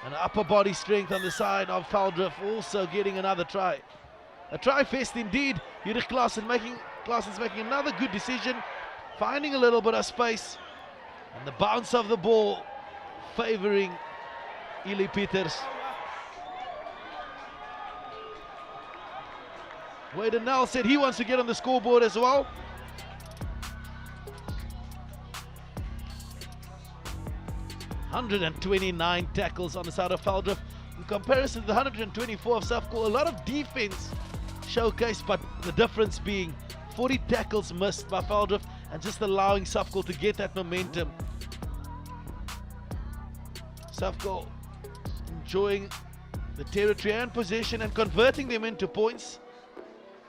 And upper body strength on the side of Veldrift, also getting another try. A try fest indeed. Judith Klaasens making another good decision, finding a little bit of space, and the bounce of the ball favoring Eli Peters. Wade Nell said he wants to get on the scoreboard as well. "129 tackles on the side of Veldrift. In comparison to the 124 of Safkol, a lot of defense showcased, but the difference being 40 tackles missed by Veldrift and just allowing Safkol to get that momentum. Safkol enjoying the territory and possession and converting them into points.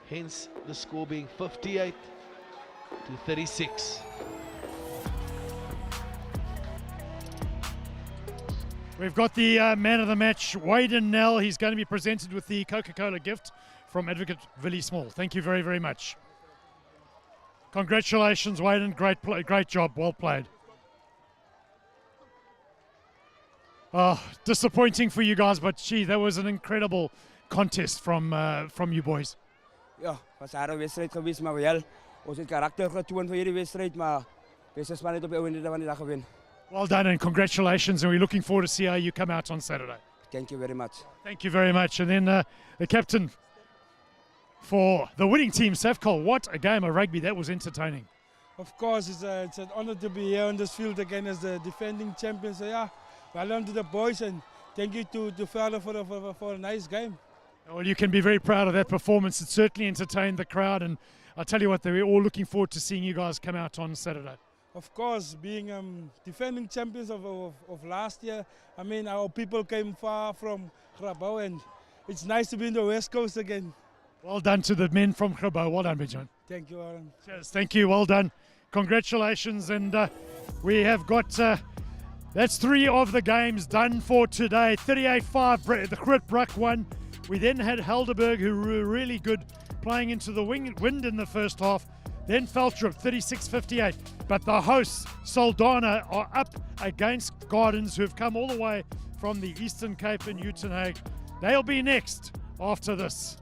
Hence the score being 58-36. We've got the man of the match, Wade Nell. He's going to be presented with the Coca-Cola gift from Advocate Willie Small. Thank you very, very much. Congratulations, Wade. Great job. Well played. Oh, disappointing for you guys, but gee, that was an incredible contest from you boys. Ja, was 'n harde wedstrijd geweest, maar wel ons het karakter getoon vir hierdie wedstryd, maar beste span het op die einde van die dag gewen. Well done and congratulations, and we're looking forward to see how you come out on Saturday. Thank you very much. Thank you very much. And then the captain for the winning team, Safkol. What a game of rugby. That was entertaining. Of course, it's an honor to be here on this field again as the defending champions. So yeah, well done to the boys, and thank you to Felder for a nice game. Well, you can be very proud of that performance. It certainly entertained the crowd, and I'll tell you what, they were all looking forward to seeing you guys come out on Saturday. Of course, being defending champions of last year, I mean, our people came far from Grabouw, and it's nice to be in the West Coast again. Well done to the men from Grabouw. Well done, Benjamin. Thank you, Aaron. Cheers. Thank you. Well done. Congratulations. And we have got, that's 3 of the games done for today. 38-5, the Groot Brak won. We then had Helderberg, who were really good, playing into the wind in the first half. Then Veldrift, 36-58. But the hosts, Saldanha, are up against Gardens, who have come all the way from the Eastern Cape and Uitenhage. They'll be next after this.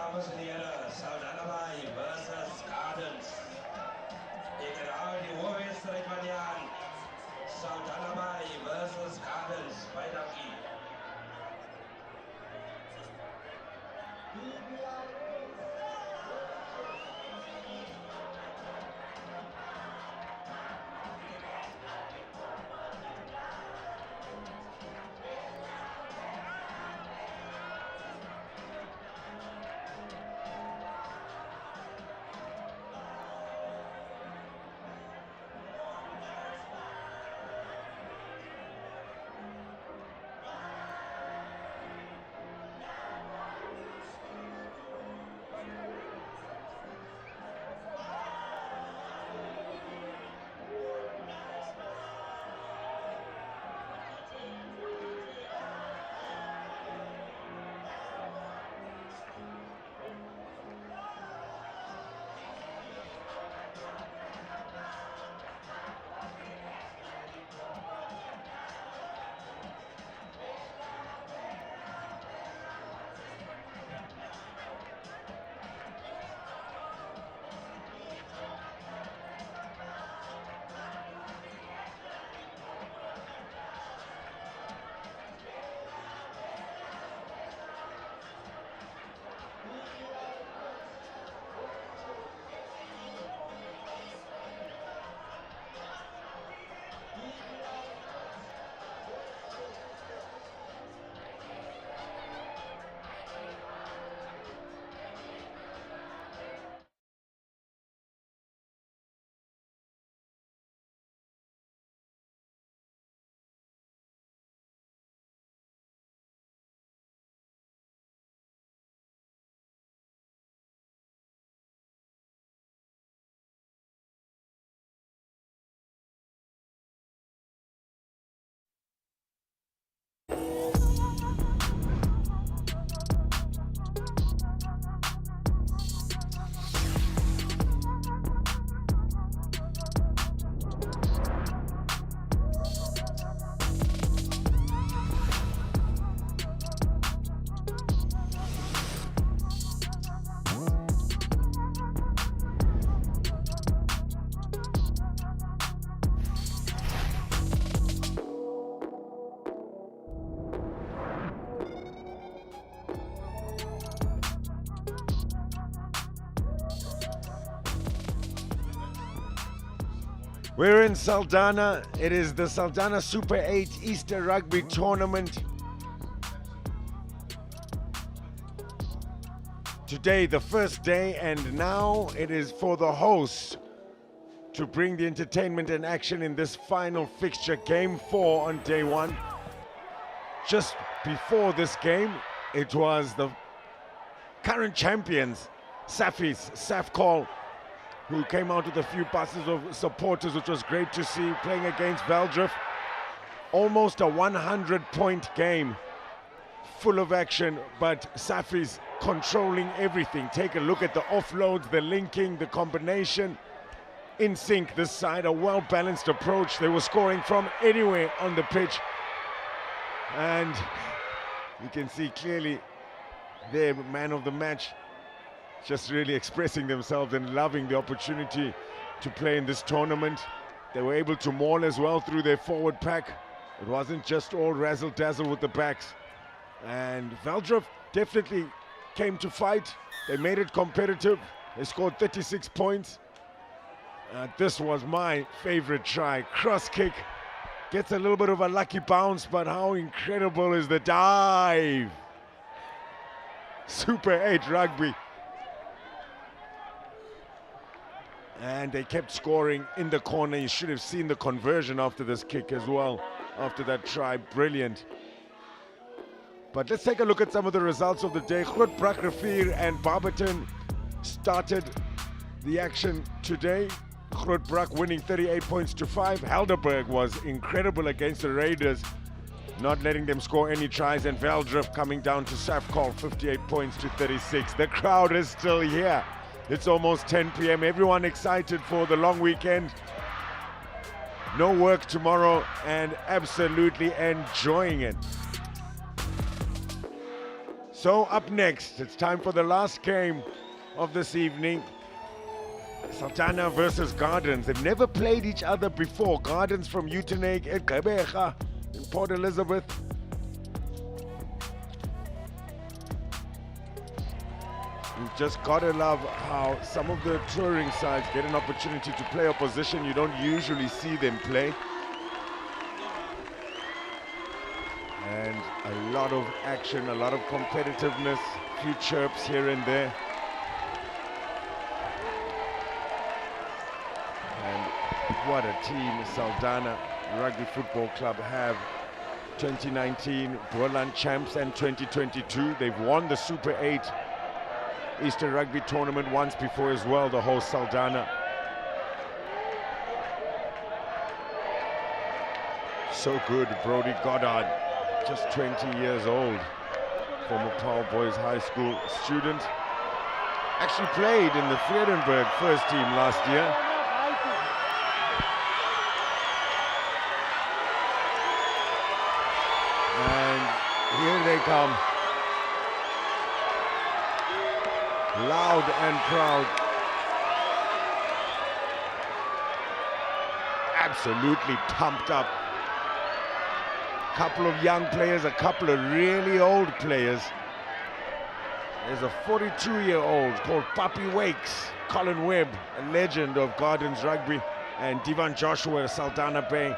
dames en heren, Saldanha Bay versus Gardens. Ik herhaal die hoofdwedstrijd van die aan. Saldanha Bay versus Gardens. Baie dankie. We're in Saldanha. It is the Saldanha Super 8 Easter Rugby Tournament. Today, the first day, and now it is for the host to bring the entertainment and action in this final fixture, Game 4 on day 1. Just before this game, it was the current champions, Safis, Safcol, who came out with a few buses of supporters, which was great to see, playing against Veldrift. Almost a 100-point game, full of action, but Safis controlling everything. Take a look at the offloads, the linking, the combination. In sync this side, a well-balanced approach. They were scoring from anywhere on the pitch. And you can see clearly their man of the match just really expressing themselves and loving the opportunity to play in this tournament. They were able to maul as well through their forward pack. It wasn't just all razzle-dazzle with the backs. And Veldrift definitely came to fight. They made it competitive. They scored 36 points. This was my favorite try. Cross kick. Gets a little bit of a lucky bounce, but how incredible is the dive? Super 8 rugby. And they kept scoring in the corner. You should have seen the conversion after this kick as well, after that try. Brilliant. But let's take a look at some of the results of the day. Grootbrak, Rivier and Barberton started the action today. Grootbrak winning 38 points to 5. Helderberg was incredible against the Raiders, not letting them score any tries, and Veldrift coming down to Safcol, 58 points to 36. The crowd is still here. It's almost 10 p.m. Everyone excited for the long weekend. No work tomorrow and absolutely enjoying it. So up next, it's time for the last game of this evening. Saldanha versus Gardens. They've never played each other before. Gardens from Uitenhage, Gqeberha in Port Elizabeth. You've just got to love how some of the touring sides get an opportunity to play a position you don't usually see them play. And a lot of action, a lot of competitiveness, a few chirps here and there. And what a team Saldanha Rugby Football Club have. 2019 Boland champs and 2022. They've won the Super 8 Easter Rugby tournament once before as well, the host Saldanha. So good, Brody Goddard, just 20 years old, former Paul Boys High School student. Actually played in the Vredenburg first team last year. And here they come. Loud and proud. Absolutely pumped up. Couple of young players, a couple of really old players. There's a 42-year-old called Papi Wakes, Colin Webb, a legend of Gardens Rugby, and Divan Joshua, Saldanha Bay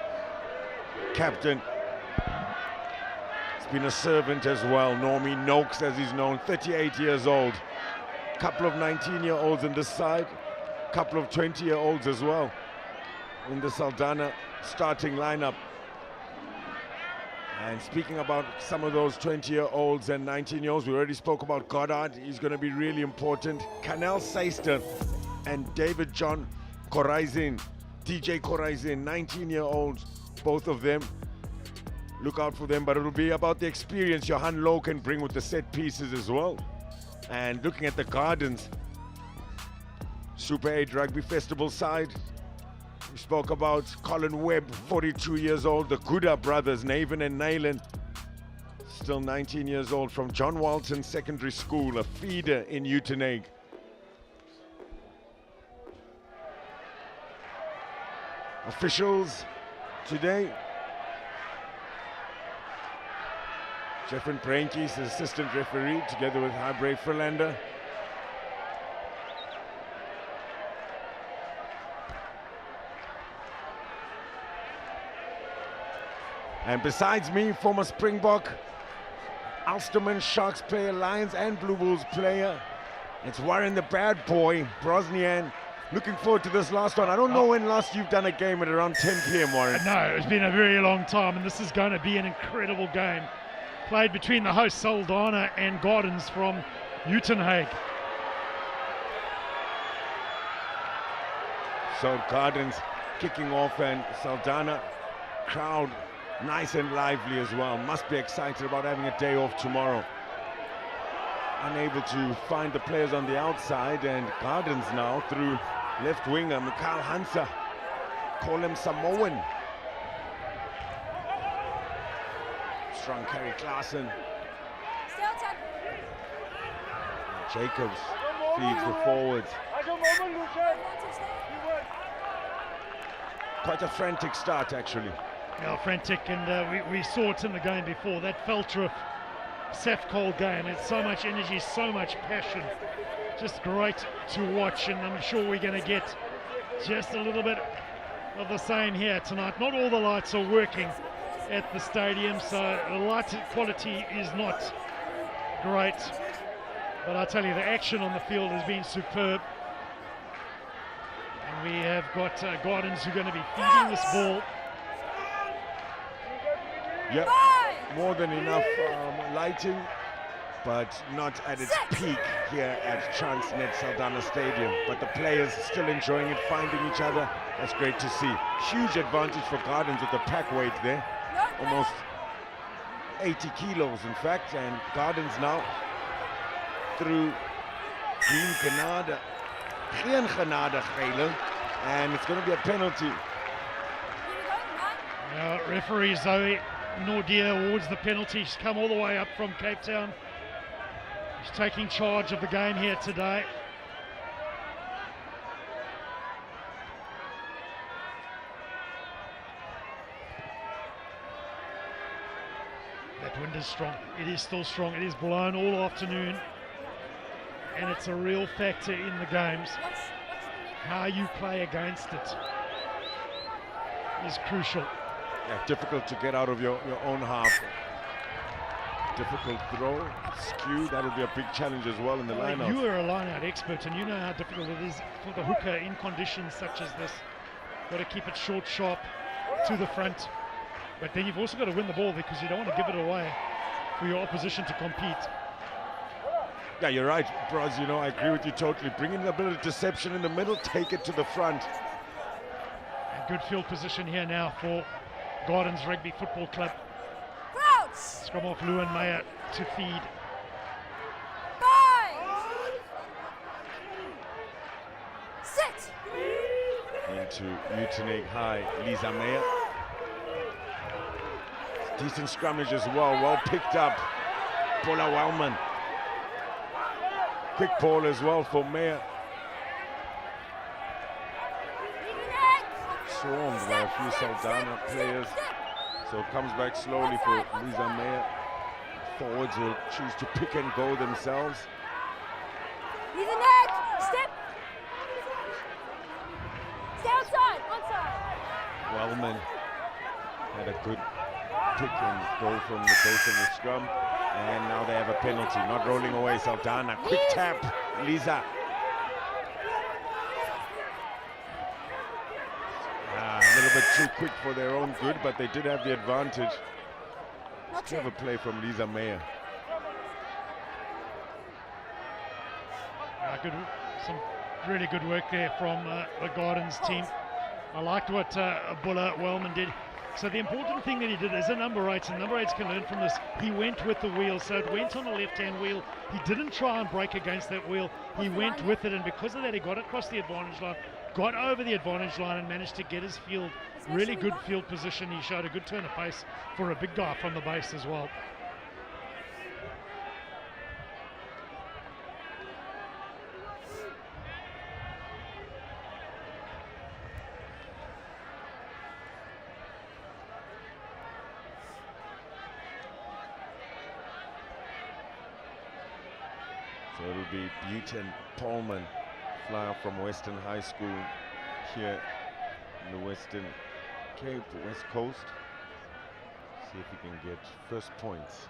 captain. He's been a servant as well. Normie Noakes, as he's known, 38 years old. Couple of 19-year-olds in this side, couple of 20-year-olds as well in the Saldanha starting lineup. And speaking about some of those 20-year-olds and 19-year-olds, we already spoke about Goddard. He's going to be really important. Canel Seister and David John Koraizin, DJ Koraizin, 19-year-olds, both of them. Look out for them, but it'll be about the experience Johan Lowe can bring with the set pieces as well. And looking at the Gardens Super 8 Rugby Festival side, we spoke about Colin Webb, 42 years old, the Gooda brothers, Naven and Naylan, still 19 years old, from John Walton Secondary School, a feeder in Uitenhage. Officials today, Jeffrey Brainkies, assistant referee, together with Hybrey Verlander. And besides me, former Springbok, Ulsterman, Sharks player, Lions and Blue Bulls player, it's Warren the Bad Boy, Brosnian. Looking forward to this last one. I don't know when last you've done a game at around 10 p.m, Warren. No, it's been a very long time, and this is going to be an incredible game. Played between the host Saldanha and Gardens from Uitenhage. So Gardens kicking off, and Saldanha crowd nice and lively as well. Must be excited about having a day off tomorrow. Unable to find the players on the outside, and Gardens now through left winger Mikhail Hansa. Call him Samoan. Strong carry Klaassen. Jacobs feeds the forwards. Quite a frantic start, actually. Yeah, frantic, and we saw it in the game before. That Veltrup Safcol game. It's so much energy, so much passion. Just great to watch, and I'm sure we're going to get just a little bit of the same here tonight. Not all the lights are working at the stadium, so the light quality is not great, but I tell you, the action on the field has been superb, and we have got Gardens who are going to be feeding this ball. Yep, more than enough lighting, but not at its peak here at Transnet Saldanha Stadium. But the players still enjoying it, finding each other. That's great to see. Huge advantage for Gardens with the pack weight there. Almost 80 kilos, in fact. And Gardens now through Green Genade. Geen Genade gele. And it's going to be a penalty. Referee Zoe Nordia awards the penalty. She's come all the way up from Cape Town He's taking charge of the game here today. That wind is strong. It is still strong. It is blown all afternoon. And it's a real factor in the games. How you play against it is crucial. Yeah, difficult to get out of your own half. Difficult throw, skew, that'll be a big challenge as well in the line-out. You are a line-out expert and you know how difficult it is for the hooker in conditions such as this. Got to keep it short, sharp, to the front. But then you've also got to win the ball because you don't want to give it away for your opposition to compete. Yeah, you're right, Bros, you know, I agree with you totally. Bring in a bit of deception in the middle, take it to the front. A good field position here now for Gardens Rugby Football Club. Scrum off Lou and Meyer to feed. Sit. Into Uteneg High, Lisa Meyer. Decent scrummage as well, well picked up. Paula Wellman. Quick ball as well for Meyer. Swarmed by a few Saldanha players. So it comes back slowly for Lisa Meyer. Forwards will choose to pick and go themselves. Leave the neck. Step. Stay outside. Onside. Wellman had a good pick and go from the base of the scrum. And now they have a penalty. Not rolling away, Saldanha. Quick tap, Lisa. A little bit too quick for their own good, but they did have the advantage. Clever play from Lisa Meyer. Some really good work there from the Gardens team. I liked what Buller Wellman did. So the important thing that he did is a number 8, and number 8s can learn from this. He went with the wheel, so it went on the left-hand wheel. He didn't try and break against that wheel. He went with it, and because of that, he got across the advantage line, got over the advantage line, and managed to get his field, really good field position. He showed a good turn of pace for a big guy from the base as well. So it'll be Butte and Pullman, flyer from Western High School here in the Western Cape, West Coast. See if he can get first points.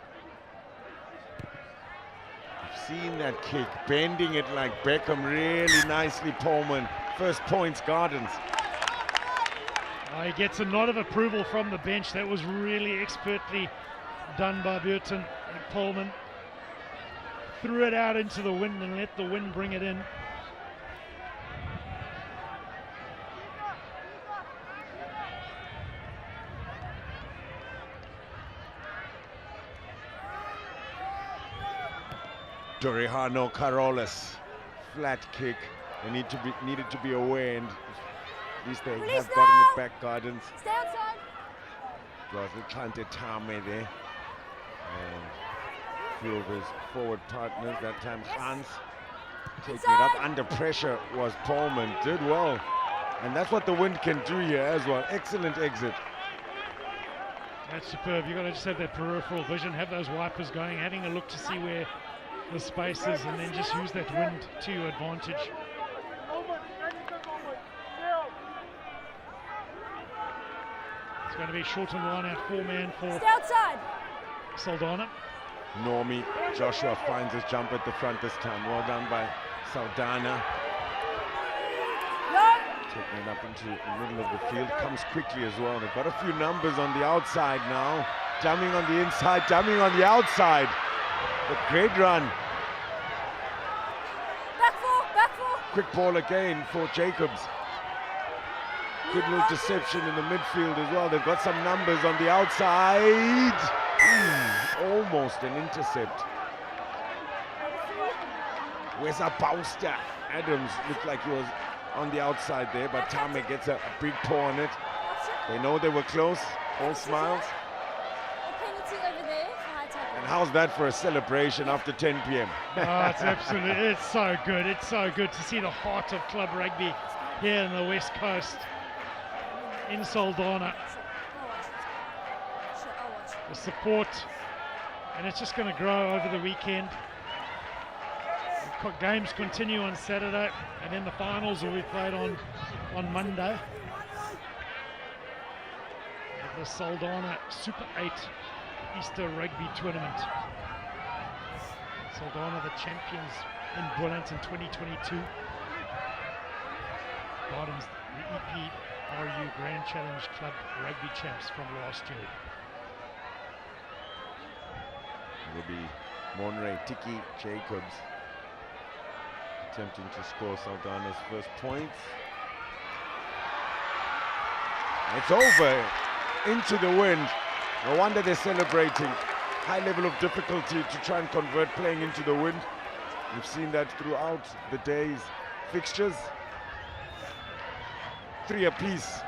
You've seen that kick, bending it like Beckham, really nicely, Pullman. First points, Gardens. He gets a nod of approval from the bench. That was really expertly done by Burton and Pullman. Threw it out into the wind and let the wind bring it in. Dorihano Carolis, flat kick. They needed to be aware, and at least they have gotten it back, Gardens. Stay outside. It was Kante Tame there. And a few of his forward partners, that time Hans taking it up. Under pressure was Pullman, did well. And that's what the wind can do here as well. Excellent exit. That's superb. You've got to just have that peripheral vision, have those wipers going, having a look to see where the space is, and then just use that wind to your advantage. It's going to be short and line out, 4-man for Stay outside. Saldanha. Normie Joshua finds his jump at the front this time. Well done by Saldanha. No. Taking it up into the middle of the field. Comes quickly as well. They've got a few numbers on the outside now. Jamming on the inside, jamming on the outside. But great run. Back four. Quick ball again for Jacobs. Good little deception in the midfield as well. They've got some numbers on the outside. Almost an intercept. Where's our Bauster? Adams looked like he was on the outside there, but Tame gets a big paw on it. They know they were close. All smiles. A penalty over there for high tackle. And How's that for a celebration after 10 p.m.? Oh, it's so good. It's so good to see the heart of club rugby here in the West Coast, in Saldanha. The support, and it's just going to grow over the weekend. Games continue on Saturday, and then the finals will be played on Monday. The Saldanha Super 8 Easter Rugby Tournament. Saldanha, the champions in Boland in 2022. Gardens, the EPRU Grand Challenge Club Rugby champs from last year. Will be Monray Tiki Jacobs attempting to score Saldanha's first points. It's over, into the wind. No wonder they're celebrating. High level of difficulty to try and convert playing into the wind. We've seen that throughout the day's fixtures. 3 apiece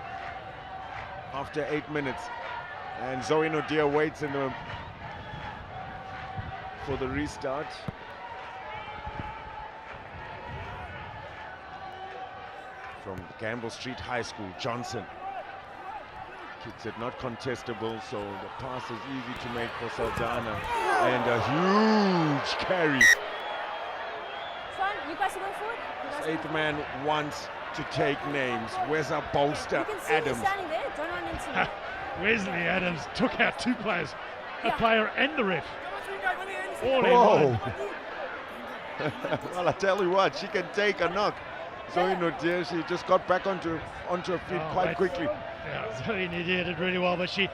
after 8 minutes. And Zoe Nodia waits for the restart. From Gamble Street High School, Johnson. Kicks it not contestable, so the pass is easy to make for Saldanha. And a huge carry. Fine, you guys are going forward. This 8th man wants to take names. Where's our bolster, You can see Adams? me standing there. Don't run into me. Wesley Adams took out 2 players, a Yeah. player and the ref. All in Whoa. one. Well, I tell you what, she can take a knock. Zoe Nodia, she just got back onto her feet quite but- quickly. Yeah, Zoe Nodia did really well, but she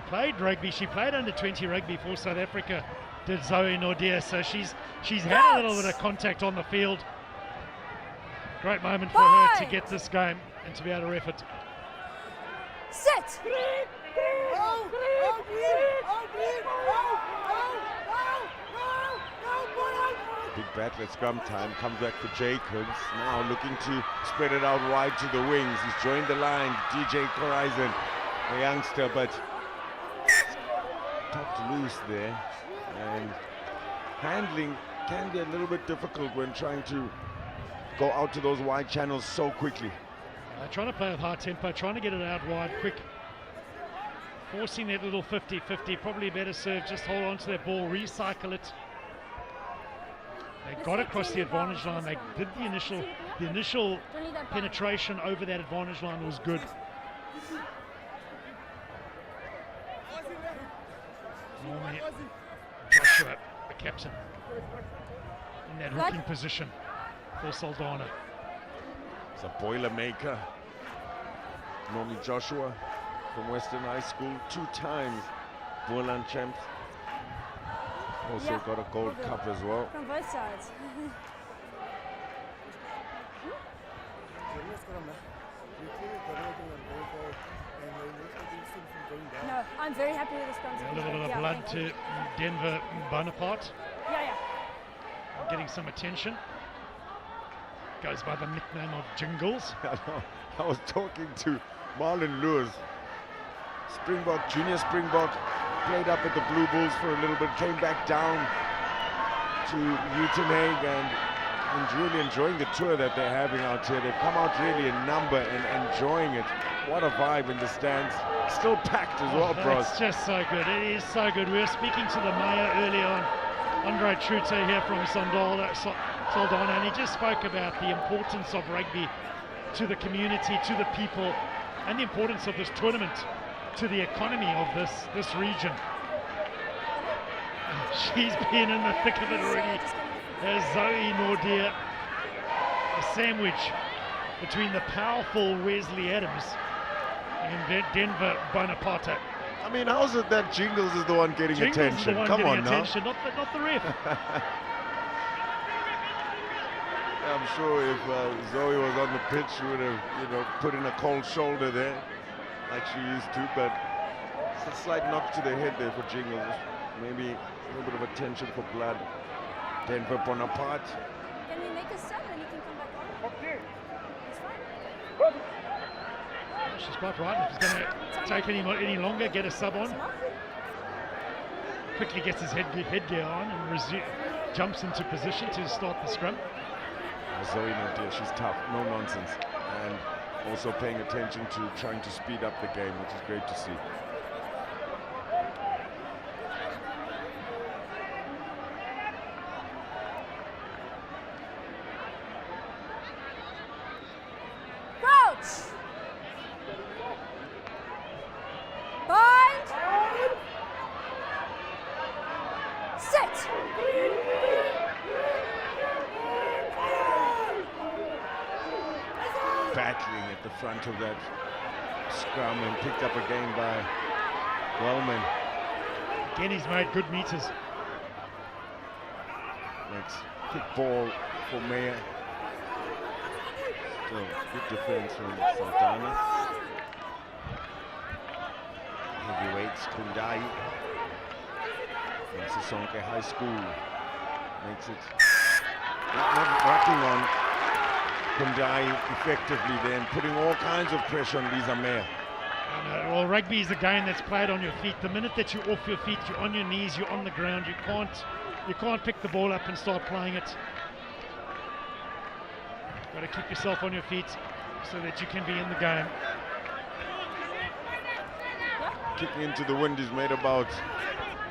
played rugby. She played under 20 rugby for South Africa, did Zoe Nodia, so she's had a little bit of contact on the field. Great moment for her to get this game and to be able to ref it. Sit. Big battle at scrum time, comes back for Jacobs, now looking to spread it out wide to the wings. He's joined the line, DJ Corizon, a youngster, but tucked loose there. And handling can be a little bit difficult when trying to go out to those wide channels so quickly. Trying to play with high tempo, trying to get it out wide quick. Forcing that little 50-50, probably better serve, just hold on to that ball, recycle it. They got across the advantage line. They did the initial penetration over that advantage line was good. Normally, Joshua, the captain, in that hooking position for Saldanha. It's a Boilermaker. Normally Joshua from Western High School, 2 times Boland champs. Also Yeah, got a gold cup as well. From both sides. No, I'm very happy with the scrum. A little bit of blood to Denver Bonaparte, Yeah. getting some attention. Goes by the nickname of Jingles. I was talking to Marlon Lewis, Springbok, junior Springbok, played up at the Blue Bulls for a little bit, came back down to Uitenhage and really enjoying the tour that they're having out here. They've come out really in number and enjoying it. What a vibe in the stands. Still packed as well, bros. It's just so good. It is so good. We were speaking to the mayor earlier on, Andre Trute here from Saldanha, and he just spoke about the importance of rugby to the community, to the people, and the importance of this tournament to the economy of this region. She's been in the thick of it already. There's Zoe Nodia, a sandwich between the powerful Wesley Adams and Denver Bonaparte. I mean, how's it that Jingles is the one getting Jingles attention? is the one Come getting on attention, now. not the ref. I'm sure if Zoe was on the pitch, she would have, put in a cold shoulder there, like she used to. But it's a slight knock to the head there for Jingles. Maybe a little bit of attention for blood. Denver Bonaparte. Can we make a sub and you can come back on? Okay. It's fine. She's quite right. If it's going to take any longer, get a sub on. quickly gets his headgear on and jumps into position to start the scrum. Zoe Nadir, she's tough, no nonsense, and also paying attention to trying to speed up the game, which is great to see. Crouch. Bind. Sit. Battling at the front of that scrum and picked up again by Wellman. Again, he's made good meters. Makes quick ball for Meyer. Still good defense from Saldanha. Heavyweights Kundai from Sisonke High School makes it not working on Kundai effectively then, putting all kinds of pressure on Lisa Meyer. Well, rugby is a game that's played on your feet. The minute that you're off your feet, you're on your knees, you're on the ground. You can't pick the ball up and start playing it. Got to keep yourself on your feet so that you can be in the game. Kicking into the wind, is made about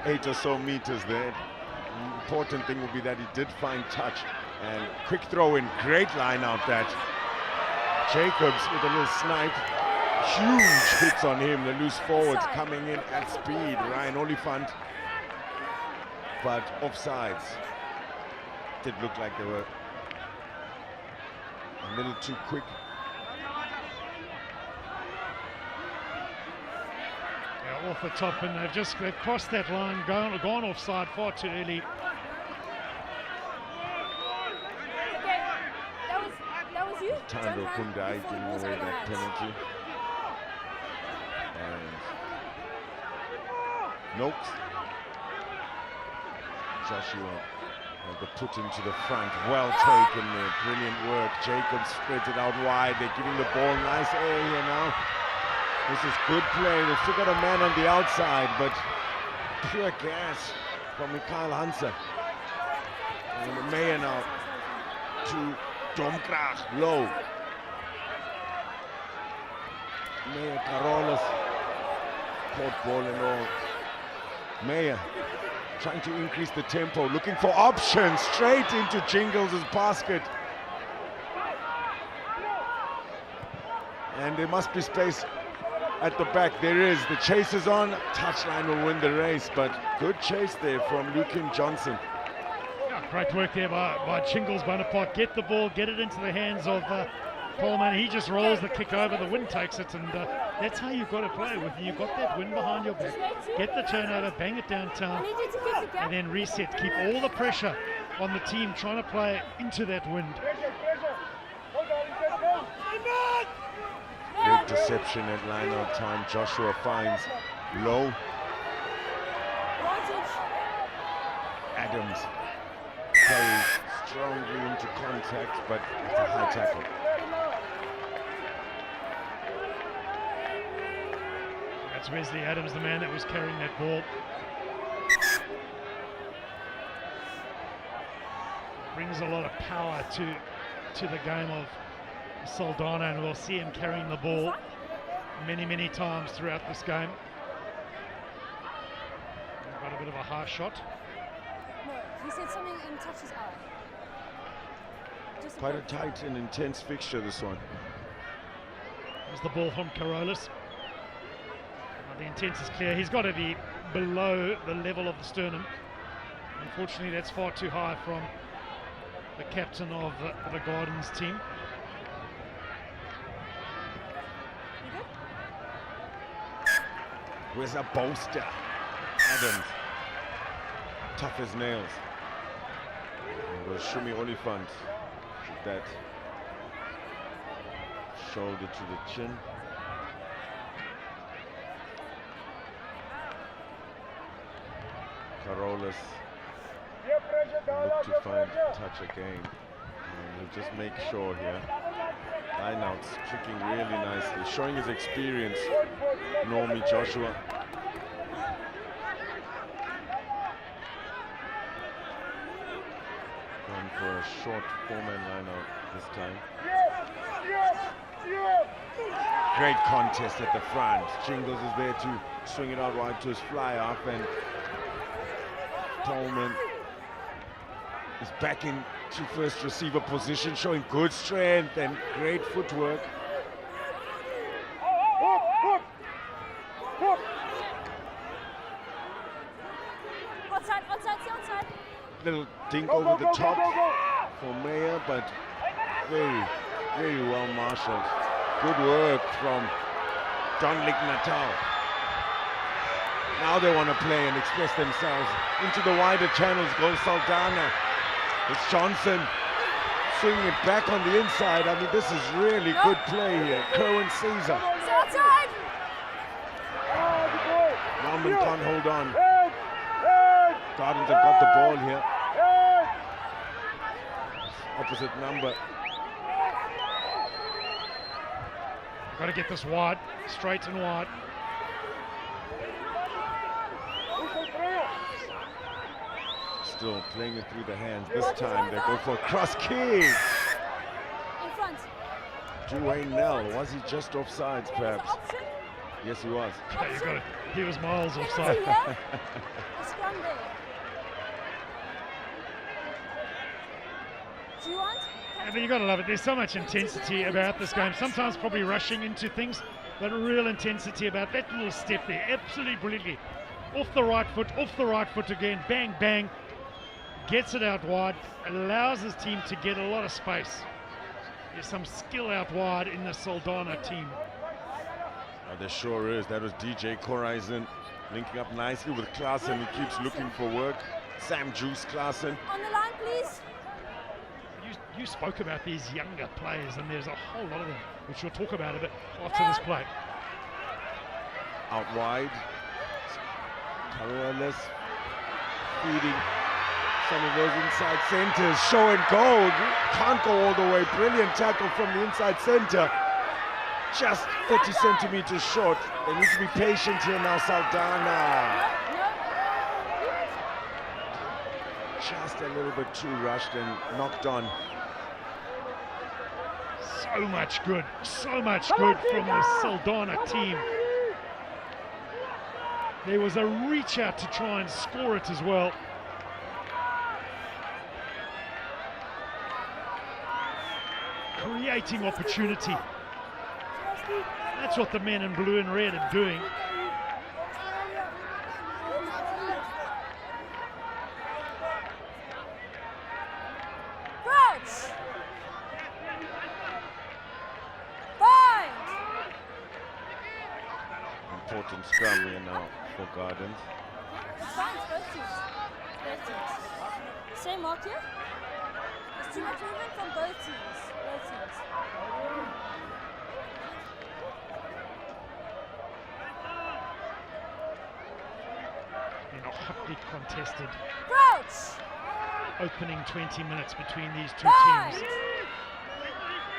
8 or so meters there. The important thing will be that he did find touch. And quick throw in, great line out that. Jacobs with a little snipe. Huge hits on him, the loose forwards coming in at speed. Ryan Oliphant, but offsides. Did look like they were a little too quick. Yeah, off the top, and they've crossed that line, gone offside far too early. Tando Kundai giving away that penalty. And Noakes. Joshua had the put into the front. Well taken there. Brilliant work. Jacobs spreads it out wide. They're giving the ball nice air here now. This is good play. They've still got a man on the outside, but pure gas from Mikhail Hansa. And Meyer now to Domkrach, low. Meyer, Carolus, caught ball and all. Meyer trying to increase the tempo, looking for options, straight into Jingles' basket. And there must be space at the back. There is. The chase is on. Touchline will win the race, but good chase there from Lukin Johnson. Great work there by Jingles Bonaparte. Get the ball, get it into the hands of Coleman. He just rolls the kick over, the wind takes it, and that's how you've got to play with. You've got that wind behind your back. Get the turnover, bang it downtown, and then reset. Keep all the pressure on the team trying to play into that wind. Great deception at line-out time. Joshua finds low. Adams plays strongly into contact, but it's a high tackle. That's Wesley Adams, the man that was carrying that ball. Brings a lot of power to the game of Saldanha, and we'll see him carrying the ball many times throughout this game. Got a bit of a harsh shot. No, he said something and touched his eye. Just Quite a tight and intense fixture, this one. There's the ball from Carolus. The intent is clear. He's got to be below the level of the sternum. Unfortunately, that's far too high from the captain of the Gardens team. Where's a bolster? Adams. Tough as nails. And it was Shumi Oliphant with that shoulder to the chin. Carolus look to find touch again. And he'll just make sure here. Lineouts tricking really nicely, showing his experience. Normie Joshua. for a short four-man line out this time. Great contest at the front. Jingles is there to swing it out wide to his fly-off, and Tolman is back into first receiver position, showing good strength and great footwork. Outside, outside, stay outside. Little dink over the top for Mayer, but very, very well marshaled. Good work from John Natal. Now they want to play and express themselves. Into the wider channels goes Saldanha. It's Johnson swinging it back on the inside. I mean, this is really good play here. Kerwin Caesar. Stay outside. Norman can't hold on. Gardens have got the ball here. Opposite number. Got to get this wide, straight and wide. Still playing it through the hands. This time they go for a cross kick. In front. Dwayne Nell, was he just offsides perhaps? Option. Yes, he was. Yeah, you got it. He was miles See offside. here? The scrum there. Do you want? Yeah, but you got to love it. There's so much intensity about this game. Sometimes probably rushing into things, but real intensity about that little step there. Absolutely brilliantly. Off the right foot again. Bang, bang. Gets it out wide. Allows his team to get a lot of space. There's some skill out wide in the Saldanha team. Oh, there sure is. That was DJ Corizon linking up nicely with Klaassen, who keeps looking for work. Sam Juice Klaassen. On the line, please. You spoke about these younger players, and there's a whole lot of them, which we'll talk about a bit after this play. Out wide. Carolus feeding some of those inside centers. Show and go. Can't go all the way. Brilliant tackle from the inside center. Just 30 centimeters short. They need to be patient here now, Saldanha. Just a little bit too rushed and knocked on. So much good from the Saldanha team. There was a reach out to try and score it as well. Creating opportunity. That's what the men in blue and red are doing. Crouch. Bind. Important scrum here now for Gardens. Fine, both teams. Both teams. Same mark here. There's too much movement from both teams. Both teams. In a hotly contested Crouch. opening 20 minutes between these two Bind. teams.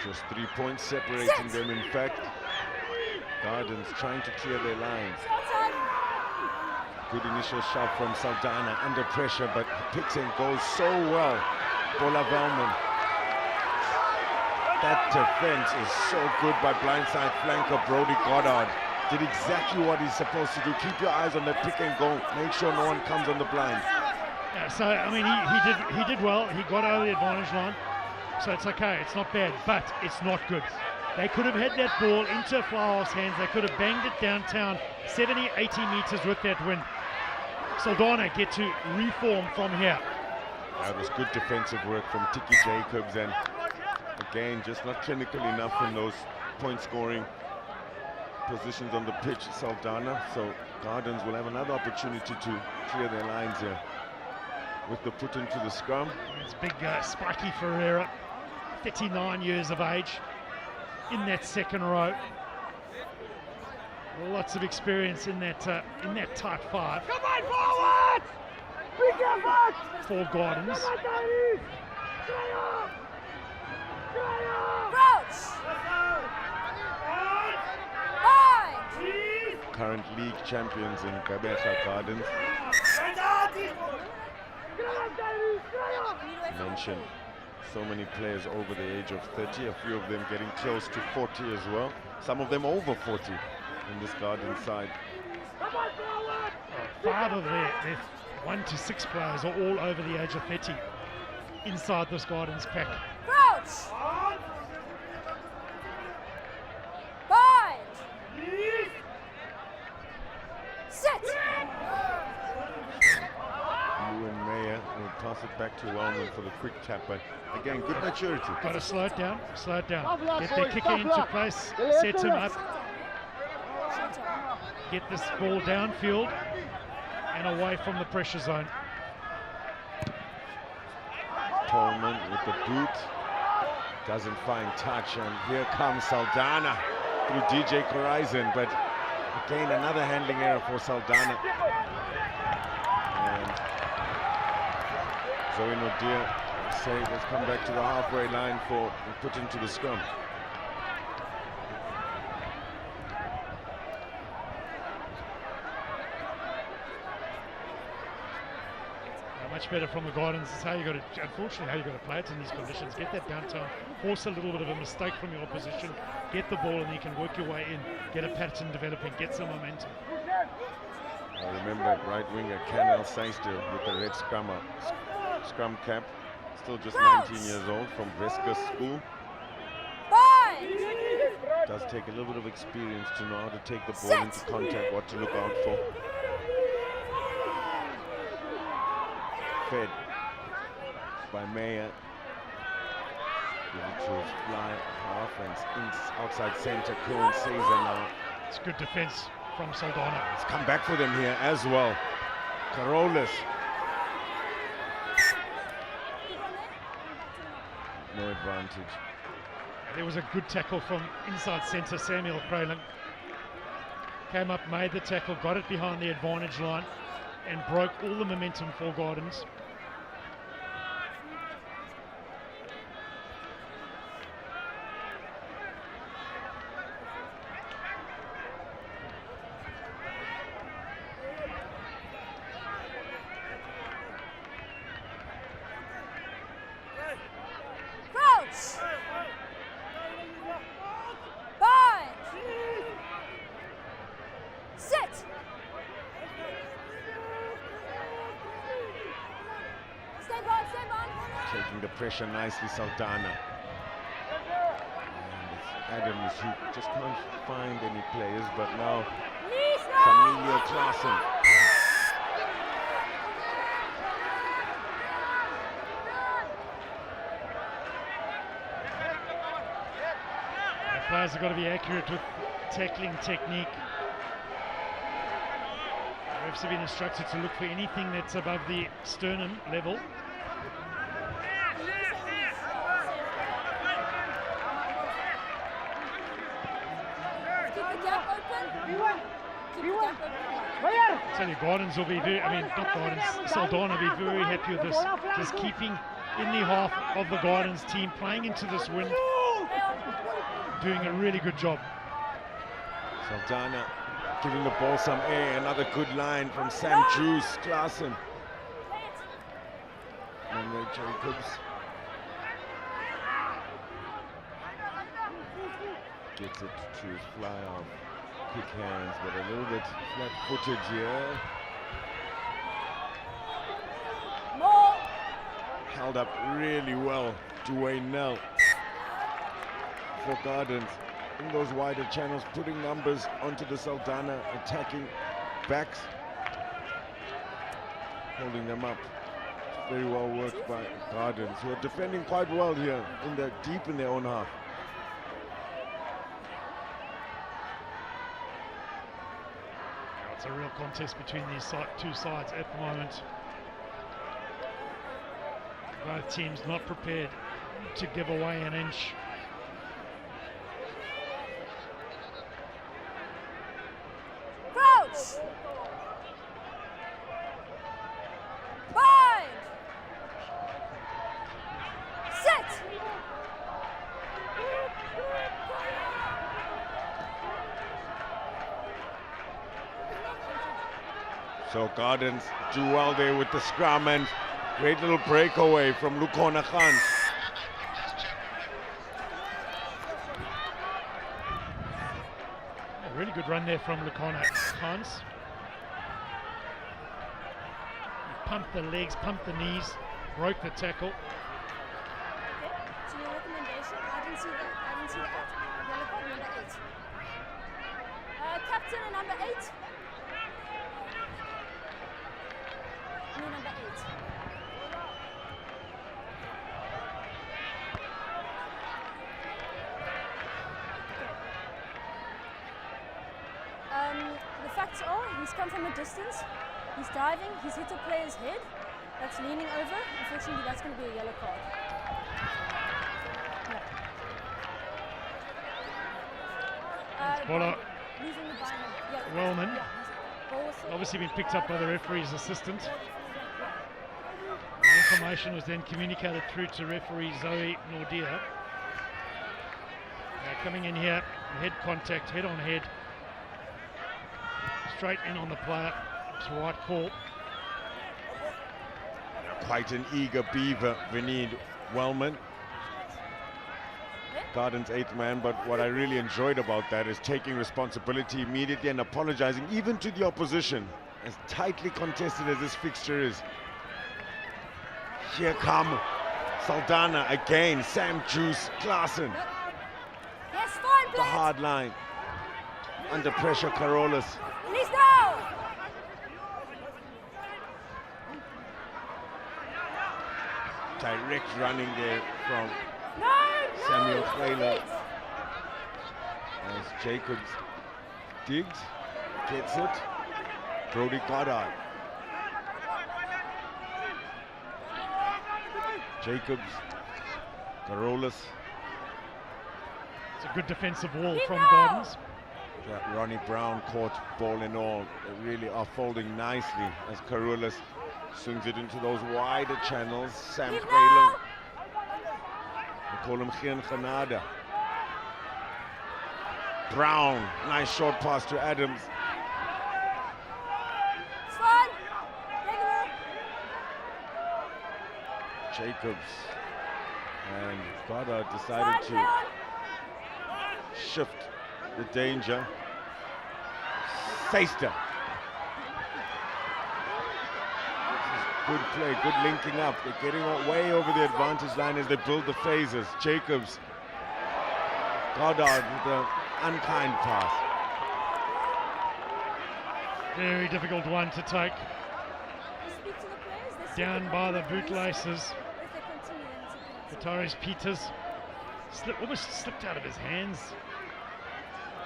Just 3 points separating them, in fact. Gardens trying to clear their lines. Outside. Good initial shot from Saldanha, under pressure, but picks and goes so well. Bola Velman. That defense is so good by blindside flanker Brody Goddard. Did exactly what he's supposed to do. Keep your eyes on the pick and go. Make sure no one comes on the blind. Yeah, so I mean, he did well. He got over the advantage line, so it's okay. It's not bad, but it's not good. They could have had that ball into Flower's hands. They could have banged it downtown 70, 80 meters with that win. Saldanha get to reform from here. That was good defensive work from Tiki Jacobs, and again, just not clinical enough in those point scoring positions on the pitch, Saldanha. So Gardens will have another opportunity to clear their lines here with the put into the scrum. It's big Spiky Ferreira, 39 years of age, in that second row. Lots of experience in that tight five. Come on, forward! Bring your back! For Gardens. Crouch. Bind. Current league champions in Gqeberha Gardens. Mention So many players over the age of 30, a few of them getting close to 40 as well. Some of them over 40 in this Garden side. 5 of their 1 to 6 players are all over the age of 30 inside this Gardens pack. Crouch! Bind! Sit! Lewin Mayer will toss it back to Wellman for the quick tap, but again, good maturity. Got to slow it down, Get their kicker into place, set him up, get this ball downfield and away from the pressure zone. Tolman with the boot, doesn't find touch, and here comes Saldanha through DJ Corizon, but again another handling error for Saldanha. And Zoe Nodir say let's come back to the halfway line for put into the scrum. Much better from the Gardens. It's how you got to, unfortunately, how you got to play it in these conditions. Get that downtown, force a little bit of a mistake from your opposition, get the ball, and you can work your way in, get a pattern developing, get some momentum. I remember right winger Canel Seister with the red scrum cap, still just 19 years old, from Vesca School. Does take a little bit of experience to know how to take the ball into contact, what to look out for. Fed by Mayer. Give it to fly half and outside centre. Cohen Caesar now. It's good defence from Saldanha. It's come back for them here as well. Carolus. No advantage. There was a good tackle from inside centre. Samuel Kralin came up, made the tackle, got it behind the advantage line, and broke all the momentum for Gardens. Taking the pressure nicely, Saldanha. And it's Adams who just can't find any players, but now Camilo Klaassen. The players have got to be accurate with tackling technique. The refs have been instructed to look for anything that's above the sternum level. I tell you, Gardens will be very, not Gardens, Saldanha will be very happy with this. Just keeping in the half of the Gardens team, playing into this wind, doing a really good job. Saldanha giving the ball some air, another good line from Sam Juice, Klaassen. Manuel Jacobs. Gets it to his fly off. Quick hands, but a little bit flat-footed here. Held up really well, Dwayne Nell for Gardens in those wider channels, putting numbers onto the Saldanha attacking backs, holding them up. Very well worked by Gardens, who are defending quite well here deep in their own half. It's a real contest between these two sides at the moment. Both teams not prepared to give away an inch. Crouch! Bind! Sit! So Gardens do well there with the scrum, and great little breakaway from Lukhona Khan. good run there from Lukona Hans. Pumped the legs, pumped the knees, broke the tackle. Okay. So your recommendation? I didn't see that. Yellow card number 8. Captain and number 8. No, number 8. The facts are, he's come from a distance, he's diving, he's hit a player's head, that's leaning over. Unfortunately, that's going to be a yellow card. Bola Losing the bind. Yeah. Wellman. Yeah. Ball was- obviously been picked up by the referee's assistant. The information was then communicated through to referee Zoe Nordia. Coming in here, head contact, head on head. Straight in on the player. It's the right call. Quite an eager beaver, Vinod Wellman. Garden's 8th man, but what I really enjoyed about that is taking responsibility immediately and apologizing even to the opposition, as tightly contested as this fixture is. Here come Saldanha again, Sam Juice Klaassen, Yes, fine, the play. hard line. Under pressure, Carolus. Release now. Direct running there from No. Samuel Taylor. As Jacobs digs, gets it. Brody Goddard. Jacobs, Carolus. It's a good defensive wall Leave from now. Gardens. Ronnie Brown caught ball and all. They really are folding nicely as Carolus swings it into those wider channels. Sam Leave Phelan. now. They call him Geen Genade. Brown, nice short pass to Adams. It's fine. Take the ball. Jacobs and Goddard Fine, decided play to on. shift the danger. Seister. Good play, good linking up. They're getting way over the advantage line as they build the phases. Jacobs, Goddard with an unkind pass. Very difficult one to take. Speak to the players. They Down speak by the about bootlaces. If they continue, then it's a penalty. Vitaris Peters almost slipped out of his hands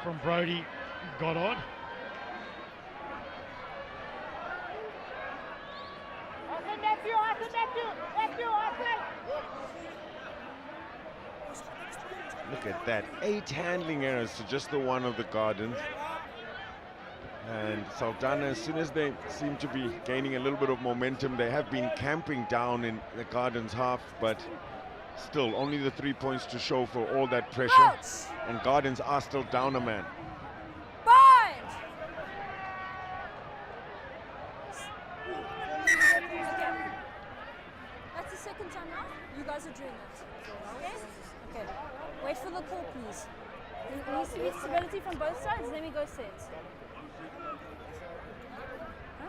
from Brody Goddard. Look at that, 8 handling errors to just the one of the Gardens. And Saldanha, as soon as they seem to be gaining a little bit of momentum, they have been camping down in the Gardens half, but still only the 3 points to show for all that pressure. Crouch. And Gardens are still down a man. Bind. Okay. That's the second time now. You guys are doing it. Okay? Okay. Wait for the call, please. There needs to be stability from both sides, then we go set. Huh?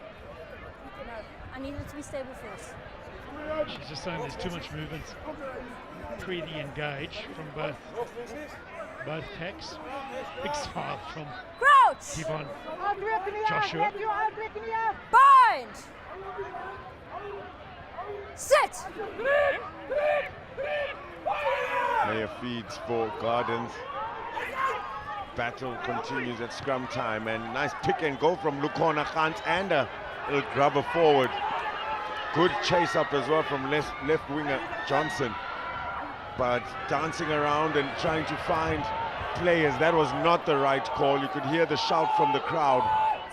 No. I need it to be stable first. She's just saying there's too much movement pre the engage from both packs. Big smile from Crouch! Devon Joshua. Bind! Sit! Player feeds for Gardens. Battle continues at scrum time, and nice pick and go from Lukona Khant and a little grubber forward. Good chase up as well from left winger Johnson, but dancing around and trying to find players. That was not the right call. You could hear the shout from the crowd.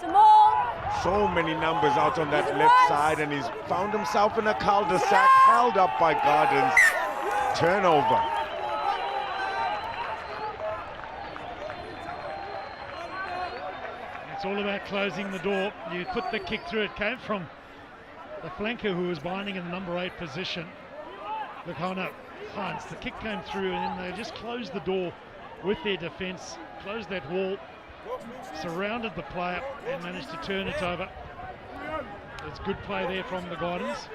Some more! So many numbers out on that left side, and he's found himself in a cul-de-sac, held up by Gardens. Turnover. It's all about closing the door. You put the kick through. It came from the flanker who was binding in the number 8 position, Lukona Hans. The kick came through and then they just closed the door with their defence, closed that wall, surrounded the player and managed to turn it over. It's good play there from the Gardens.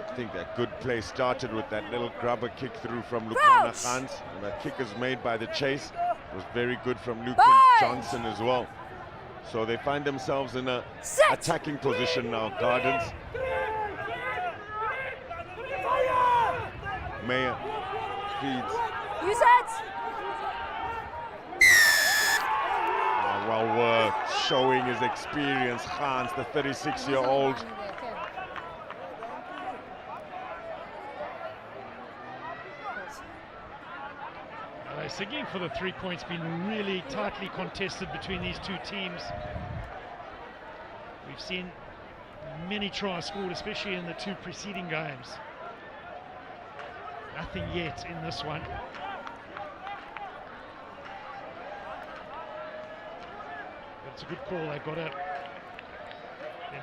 I think that good play started with that little grubber kick through from Lukana Khans. And that kick is made by the chase. It was very good from Luke Johnson as well. So they find themselves in a attacking position now, Gardens. Mayer feeds. Use it! Well worked, showing his experience, Khans, the 36-year-old. Signaling for the 3 points, been really tightly contested between these two teams. We've seen many tries scored, especially in the two preceding games. Nothing yet in this one. But it's a good call. They've got their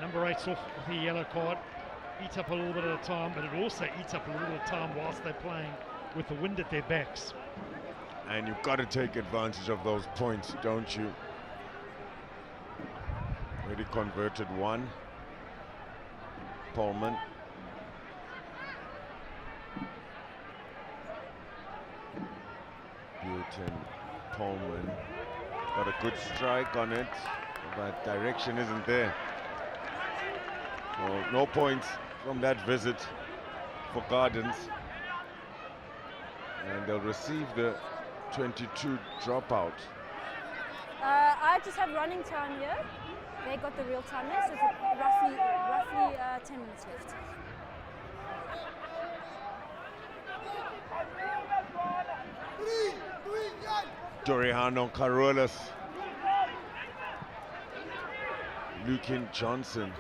number 8's off with the yellow card. Eats up a little bit of time, but it also eats up a little bit of time whilst they're playing with the wind at their backs. And you've got to take advantage of those points, don't you? Already converted one. Pullman. Newton, Pullman. Got a good strike on it, but direction isn't there. So no points from that visit for Gardens. And they'll receive the 22 dropout. I just have running time here. They got the real time there, so it's roughly 10 minutes left. Dorihano Carolas. Lukin Johnson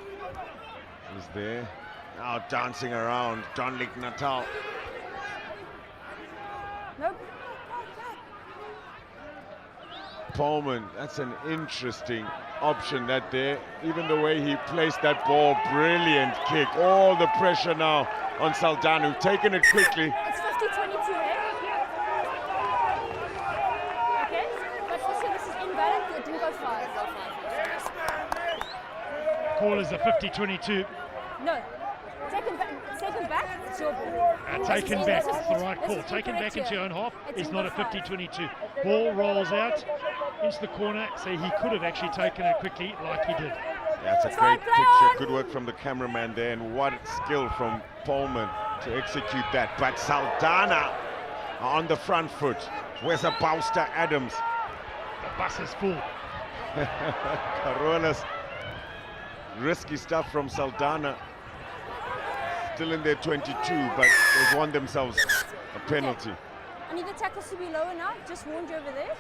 is there. Now dancing around. Donlik Natal. Nope. Pullman, that's an interesting option that there. Even the way he placed that ball, brilliant kick. All the pressure now on Saldanha, taking it quickly. It's 50-22, eh? Okay, but also this is invalid, it didn't go far. Call is a 50-22. No, taken back, it's your ball. Taken back, that's the right call. Taken back into your own half is not a 50-22. Ball rolls out into the corner, so he could have actually taken it quickly like he did. That's a great picture. Good work from the cameraman there, and what skill from Pullman to execute that. But Saldanha on the front foot. Where's a Bouster Adams? The bus is full. Carolas. Risky stuff from Saldanha. Still in their 22, but they've won themselves a penalty. Okay. I need the tackles to be lower now. Just warned you over there.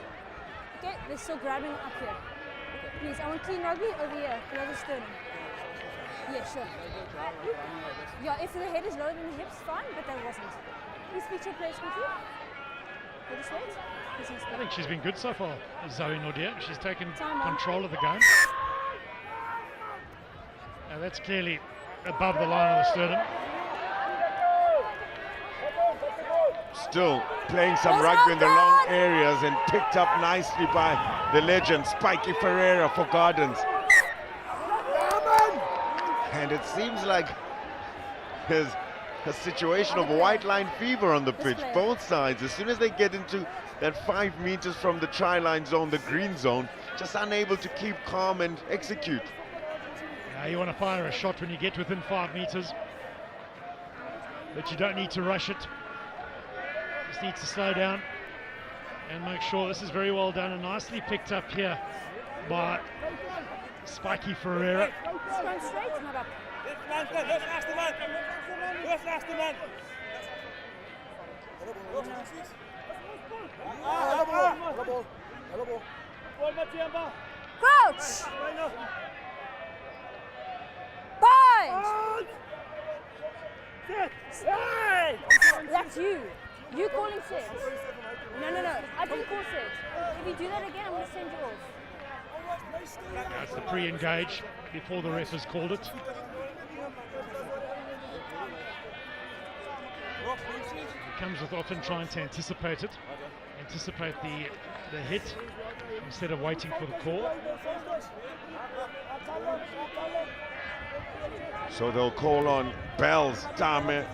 Okay, they're still grabbing up here. Okay, please, I want clean rugby over here, below the sternum. Yeah, sure. Yeah, if the head is lower than the hips, fine, but that wasn't. Please speak to your players quickly. We'll just wait. I think she's been good so far, Zoe Nordia. She's taken control of the game. Now that's clearly above the line of the sternum. Still playing some rugby in the long areas and picked up nicely by the legend Spiky Ferreira for Gardens. And it seems like there's a situation of white line fever on the pitch, both sides. As soon as they get into that 5 meters from the try-line zone, the green zone, just unable to keep calm and execute. You want to fire a shot when you get within 5 meters, but you don't need to rush it. Just need to slow down and make sure. This is very well done and nicely picked up here by Spiky Ferreira. Going straight, not up. Crouch! Bind! That's you. You calling set. No. I didn't call set. If you do that again, I'm going to send you off. That's the pre-engage before the ref has called it. He comes with often trying to anticipate it, anticipate the hit instead of waiting for the call. So they'll call on Bells, Dame,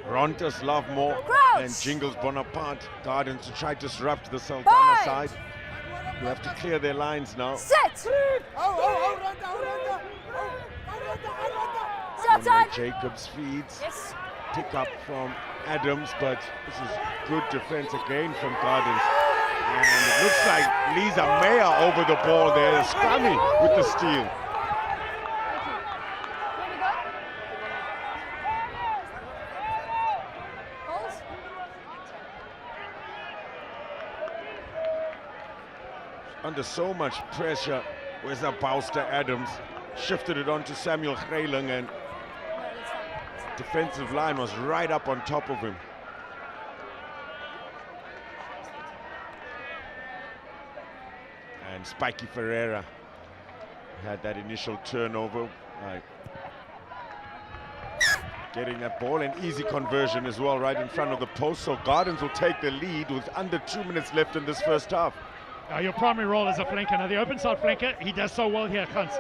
Rontas, Lovemore, and Jingles Bonaparte Gardens to try to disrupt the Saldanha side. Who have to clear their lines now. Set! Jacobs feeds. Pick up from Adams, but this is good defense again from Gardens. And it looks like Lisa Mayer over the ball there, scrummy with the steal. Under so much pressure, where's that Bouster Adams? Shifted it on to Samuel Greyling, and defensive line was right up on top of him. And Spiky Ferreira had that initial turnover. Getting that ball, and easy conversion as well, right in front of the post. So Gardens will take the lead with under 2 minutes left in this first half. Your primary role as a flanker. Now the open side flanker, he does so well here, Hans.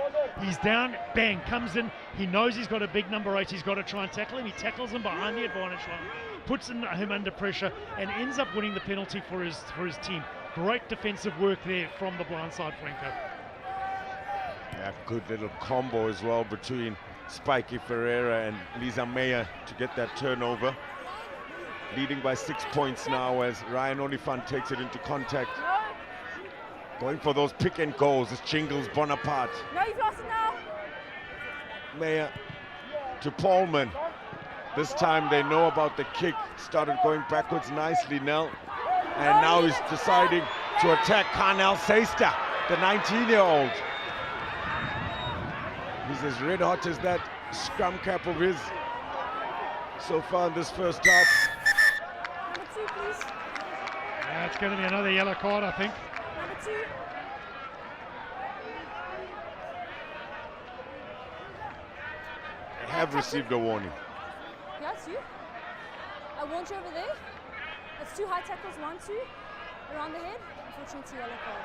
He's down, bang, comes in. He knows he's got a big number 8. He's got to try and tackle him. He tackles him behind the advantage line, puts him under pressure, and ends up winning the penalty for his team. Great defensive work there from the blindside flanker. Yeah, good little combo as well between Spiky Ferreira and Lisa Mayer to get that turnover. Leading by 6 points now as Ryan Olifant takes it into contact. Going for those pick and goals. It's Jingles Bonaparte. No, you've lost it now. Mayer to Paulman. This time they know about the kick. Started going backwards nicely now. And now he's deciding to attack Carnell Seister, the 19-year-old. He's as red hot as that scrum cap of his so far in this first half. Number 2, please. Yeah, it's going to be another yellow card, I think. Number 2. They have received a warning. Yes, you. I warned you over there. That's 2 high tackles, 1, 2. Around the head. Unfortunately, it's a yellow card.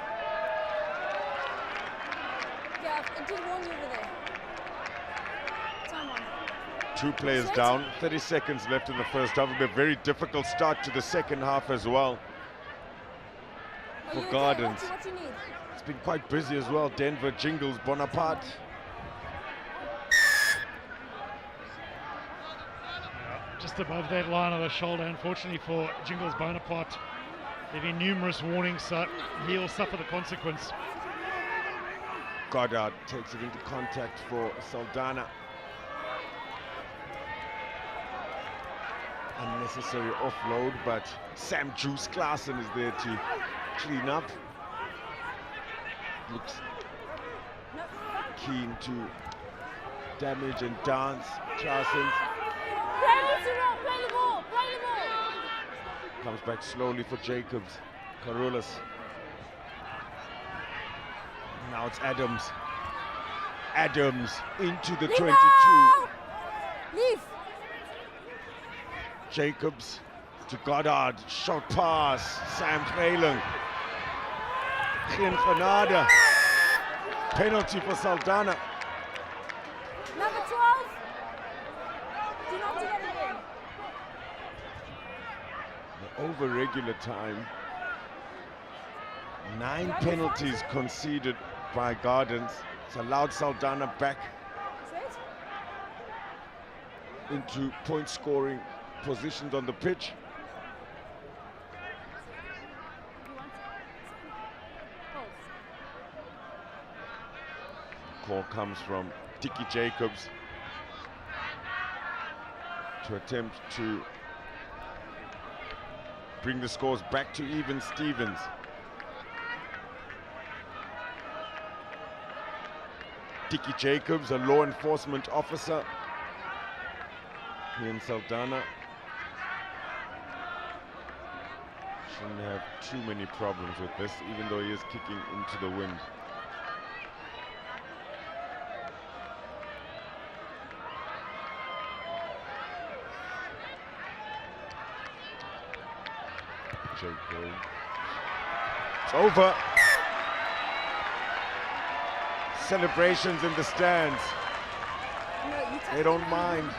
Yeah, I did warn you over there. Time on. 2 players down, 30 seconds left in the first half. It'll be a very difficult start to the second half as well for Gardens. What you need? It's been quite busy as well. Denver, Jingles, Bonaparte. Just above that line of the shoulder, unfortunately for Jingles Bonaparte. There have been numerous warnings, so he'll suffer the consequence. Goddard takes it into contact for Saldanha. Unnecessary offload, but Sam Juice Klaassen is there to clean up. Looks keen to damage and dance. Klaassen Play the ball. comes back slowly for Jacobs. Carolas. Now it's Adams. Adams into the 22. Leave. Jacobs to Goddard. Short pass. Sam Greyling. Geen Genade. Penalty for Saldanha. Number 12. Do not do that again. Over regular time. 9 penalties conceded by Gardens. It's allowed Saldanha back into point scoring positions on the pitch. Call comes from Dickie Jacobs to attempt to bring the scores back to even Stevens. Dickie Jacobs, a law enforcement officer here in Saldanha. Shouldn't have too many problems with this, even though he is kicking into the wind. Jacob. It's over. Celebrations in the stands. They don't mind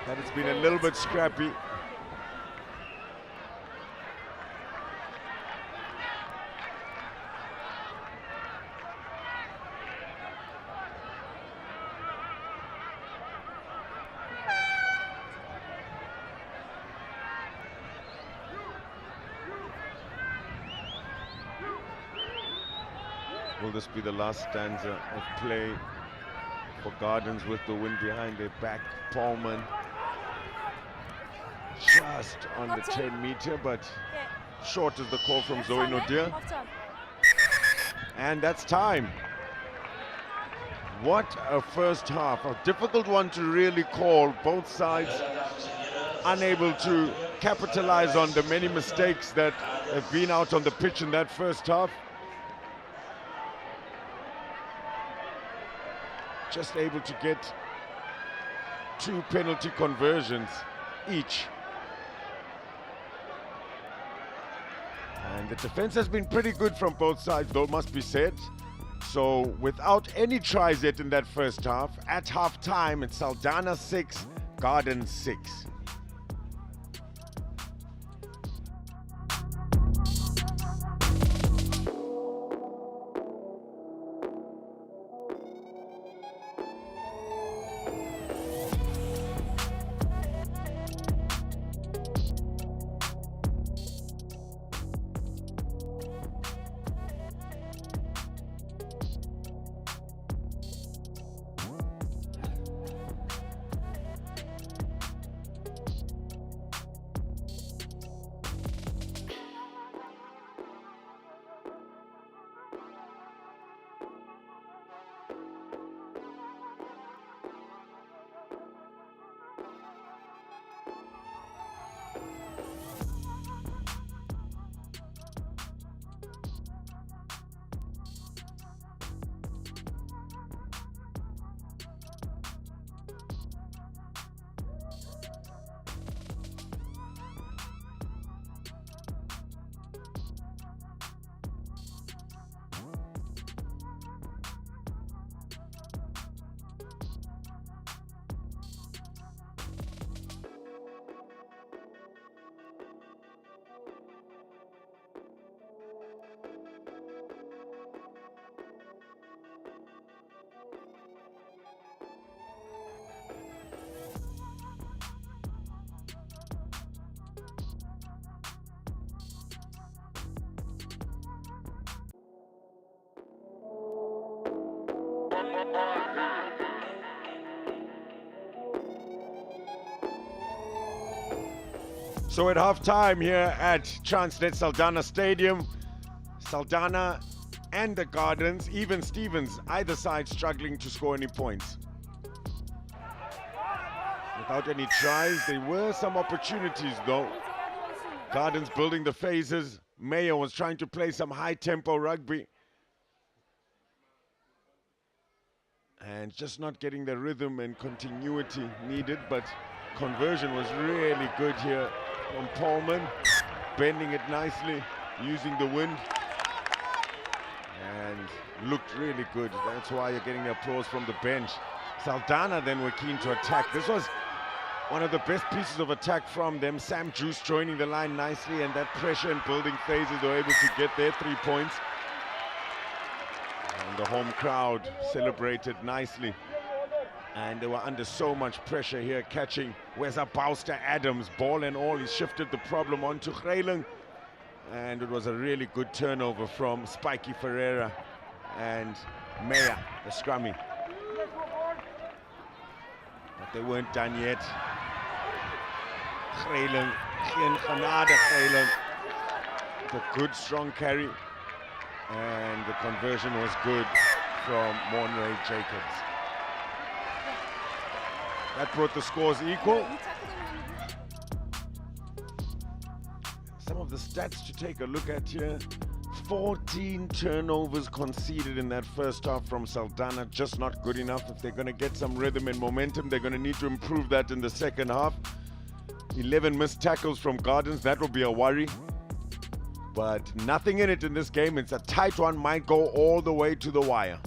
that it's been a little bit scrappy. Will this be the last stanza of play for Gardens with the wind behind their back? Paulman just on the 10 meter, but short is the call from Zoe Nodir. And that's time. What a first half, a difficult one to really call. Both sides unable to capitalize on the many mistakes that have been out on the pitch in that first half. Just able to get 2 penalty conversions each. And the defense has been pretty good from both sides, though, must be said. So without any tries yet in that first half, at half time it's Saldanha 6, Gardens 6. So at half-time here at Transnet Saldanha Stadium, Saldanha and the Gardens, even Stevens, either side struggling to score any points. Without any tries, there were some opportunities though. Gardens building the phases. Mayo was trying to play some high-tempo rugby. And just not getting the rhythm and continuity needed, but conversion was really good here from Paulman, bending it nicely, using the wind, and looked really good. That's why you're getting the applause from the bench. Saldanha then were keen to attack. This was one of the best pieces of attack from them. Sam Juice joining the line nicely, and that pressure and building phases were able to get their 3 points. And the home crowd celebrated nicely. And they were under so much pressure here, catching Weza Bouster Adams, ball and all. He shifted the problem onto Greyling. And it was a really good turnover from Spiky Ferreira and Meyer, the scrummy. But they weren't done yet. Greyling, geen genade Greyling. The good strong carry. And the conversion was good from Monray Jacobs. That brought the scores equal. Some of the stats to take a look at here. 14 turnovers conceded in that first half from Saldanha. Just not good enough. If they're going to get some rhythm and momentum, they're going to need to improve that in the second half. 11 missed tackles from Gardens. That will be a worry. but nothing in it in this game. It's a tight one, might go all the way to the wire.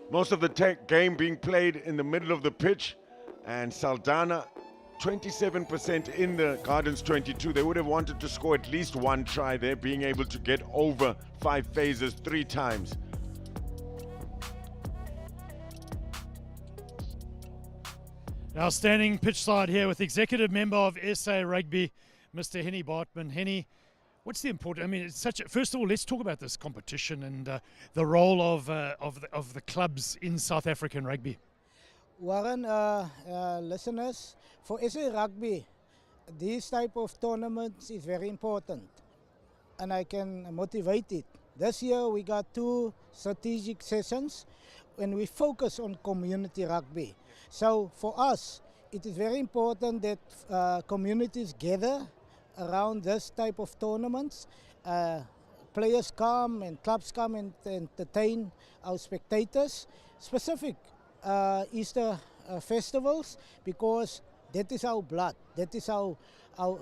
Most of the game being played in the middle of the pitch, and Saldanha 27% in the Gardens 22. They would have wanted to score at least one try there, being able to get over 5 phases 3 times. Now standing pitch side here with executive member of SA Rugby, Mr. Henny Bartman. Henny, what's the important? I mean, it's such. First of all, let's talk about this competition and the role of the clubs in South African rugby. Warren, listeners, for SA Rugby, these type of tournaments is very important, and I can motivate it. This year we got 2 strategic sessions when we focus on community rugby. So for us, it is very important that communities gather around this type of tournaments. Players come and clubs come and entertain our spectators. Specific Easter festivals, because that is our blood, that is our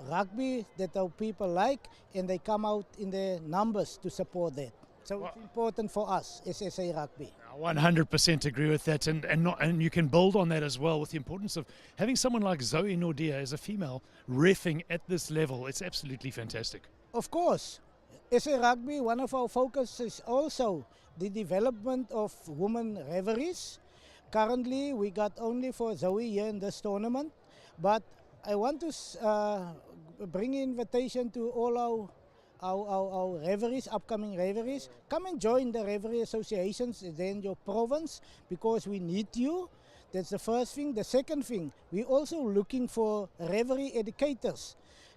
rugby that our people like, and they come out in their numbers to support that. So it's important for us as SA Rugby. I 100% agree with that, and you can build on that as well with the importance of having someone like Zoe Nordia as a female reffing at this level. It's absolutely fantastic. Of course, SA Rugby, one of our focus is also the development of women referees. Currently, we got only for Zoe here in this tournament, but I want to bring invitation to all our referees, upcoming referees. Come and join the referee associations in your province, because we need you. That's the first thing. The second thing, we're also looking for referee educators.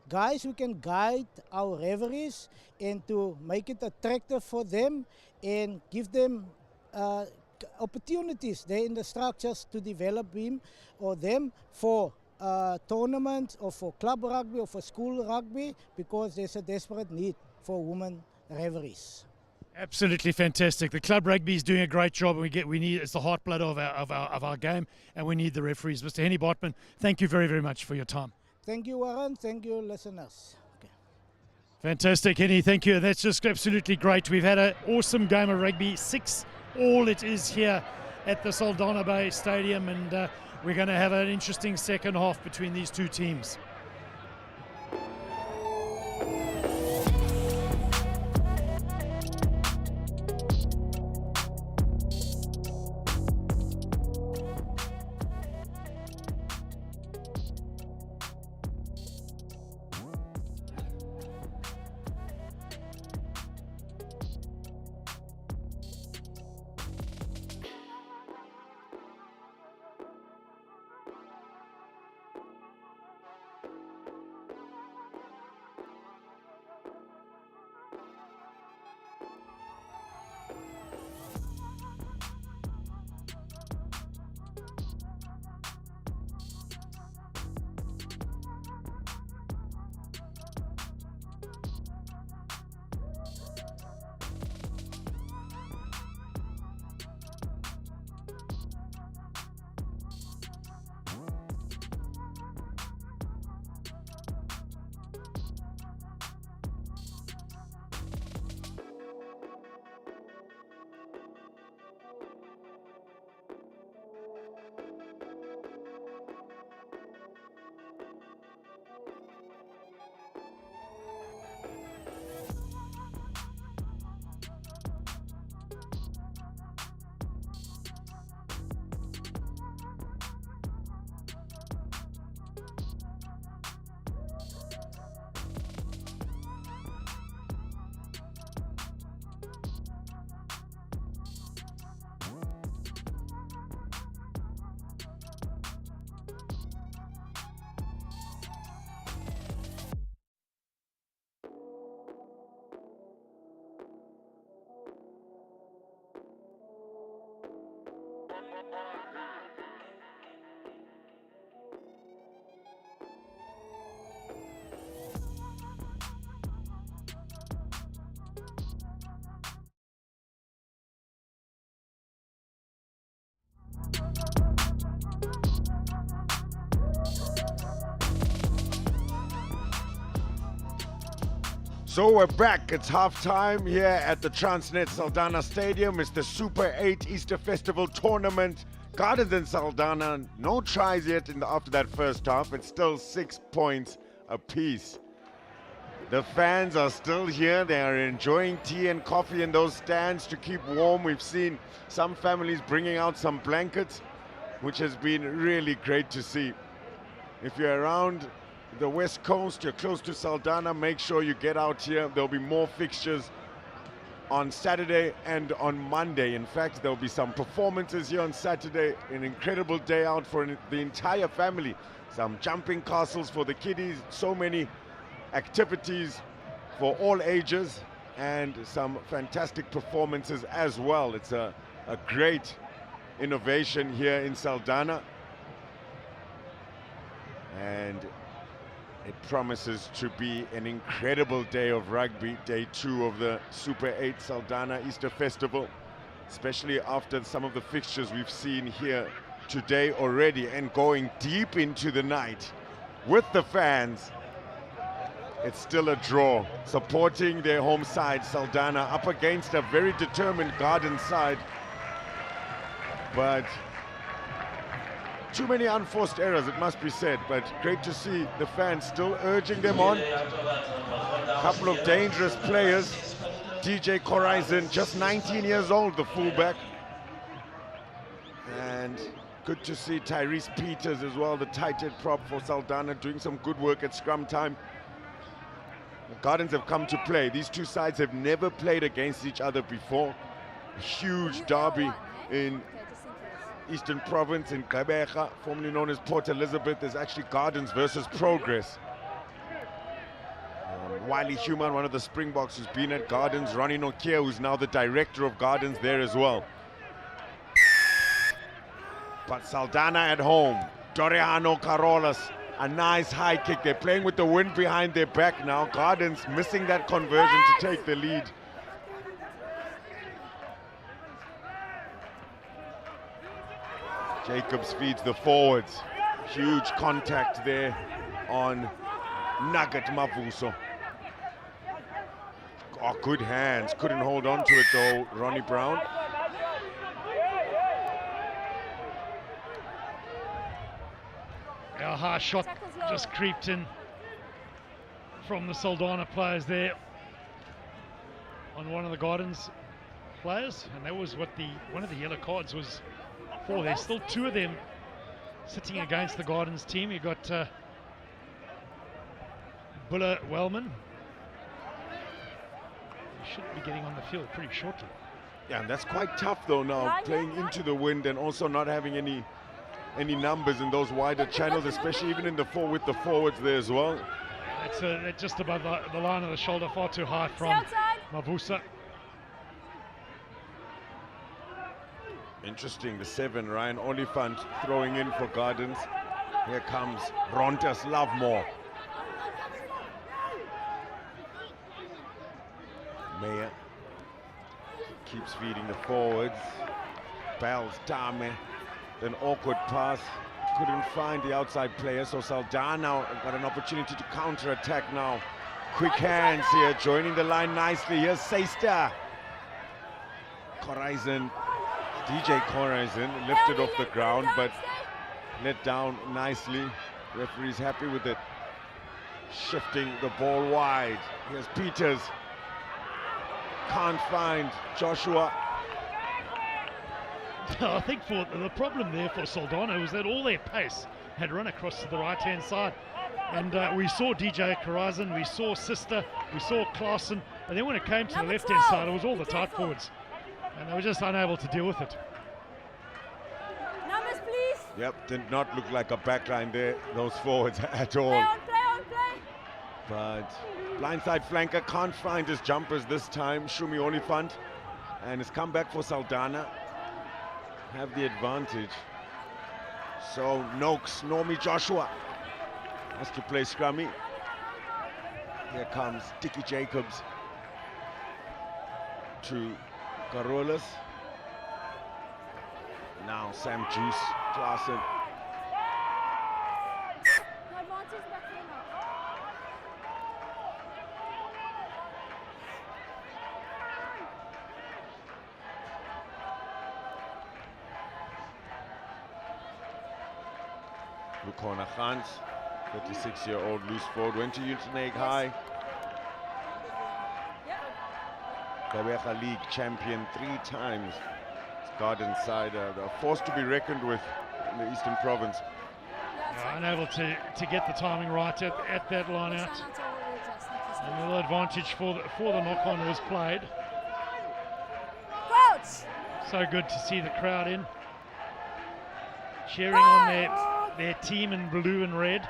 Guys who can guide our referees and to make it attractive for them and give them opportunities there in the structures to develop him or them for tournaments or for club rugby or for school rugby, because there's a desperate need for women referees. Absolutely fantastic. The club rugby is doing a great job, and we need it's the heart blood of our game, and we need the referees. Mr. Henny Bartman, thank you very, very much for your time. Thank you, Warren. Thank you, listeners. Okay. Fantastic, Henny. Thank you. That's just absolutely great. We've had an awesome game of rugby. 6-all it is here at the Saldanha Bay Stadium, and we're going to have an interesting second half between these two teams. So we're back. It's halftime here at the Transnet Saldanha Stadium. It's the Super 8 Easter Festival Tournament. Gardens and Saldanha, no tries yet after that first half. It's still 6 points apiece. The fans are still here. They are enjoying tea and coffee in those stands to keep warm. We've seen some families bringing out some blankets, which has been really great to see. If you're around the West Coast, you're close to Saldanha, make sure you get out here. There'll be more fixtures on Saturday and on Monday. In fact, there'll be some performances here on Saturday. An incredible day out for the entire family. Some jumping castles for the kiddies, so many activities for all ages, and some fantastic performances as well. It's a great innovation here in Saldanha, and it promises to be an incredible day of rugby, day 2 of the Super 8 Saldanha Easter Festival, especially after some of the fixtures we've seen here today already, and going deep into the night with the fans. It's still a draw, supporting their home side, Saldanha, up against a very determined Garden side. But too many unforced errors, it must be said, but great to see the fans still urging them on. A couple of dangerous players. DJ Corizon, just 19 years old, the fullback. And good to see Tyrese Peters as well, the tight end prop for Saldanha, doing some good work at scrum time. The Gardens have come to play. These two sides have never played against each other before. A huge derby in Eastern Province in Gqeberha, formerly known as Port Elizabeth. There's actually Gardens versus Progress. Wiley Human, one of the Springboks who's been at Gardens. Ronnie Nokia, who's now the director of Gardens there as well. But Saldanha at home. Doriano Carolas, a nice high kick. They're playing with the wind behind their back now. Gardens missing that conversion to take the lead. Jacobs feeds the forwards. Huge contact there on Nugget Mavuso. Oh, good hands. Couldn't hold on to it though, Ronnie Brown. Our high shot just creeped in from the Saldanha players there on one of the Gardens players, and that was what one of the yellow cards was for. There's still 2 of them sitting against the Gardens team. You got Buller Wellman. He should be getting on the field pretty shortly. Yeah, and that's quite tough though now, playing into the wind and also not having any numbers in those wider channels, especially even in the with the forwards there as well. That's just above the line of the shoulder, far too high from Mavusa. Interesting, the 7, Ryan Oliphant throwing in for Gardens. Here comes Rontas Lovemore. Meyer keeps feeding the forwards. Bells, Dame. An awkward pass, couldn't find the outside player, so Saldanha got an opportunity to counter-attack now. Quick hands here, joining the line nicely. Here's Seister. Corizon, DJ Corizon lifted off the ground, but let down nicely. Referee's happy with it. Shifting the ball wide. Here's Peters. Can't find Joshua. I think the problem there for Saldanha was that all their pace had run across to the right-hand side. And we saw DJ Corizon, we saw Sister, we saw Klaassen, and then when it came to the left-hand side, it was all the tight forwards. And they were just unable to deal with it. Numbers, please. Yep, did not look like a backline there, those forwards at all. Play on, play. But blindside flanker can't find his jumpers this time, Shumi Oliphant. And it's come back for Saldanha. Have the advantage. So Noakes, Normie Joshua has to play scrummy. Here comes Dickie Jacobs to Carolas. Now Sam Juice, Klaassen. Bukona Khans, 36-year-old loose forward, went to Uitenhage High. Gqeberha League champion 3 times. Garden side, they're a force to be reckoned with in the Eastern Province. Unable to get the timing right at that line out. And a little advantage for the knock-on was played. So good to see the crowd in, cheering on their team in blue and red.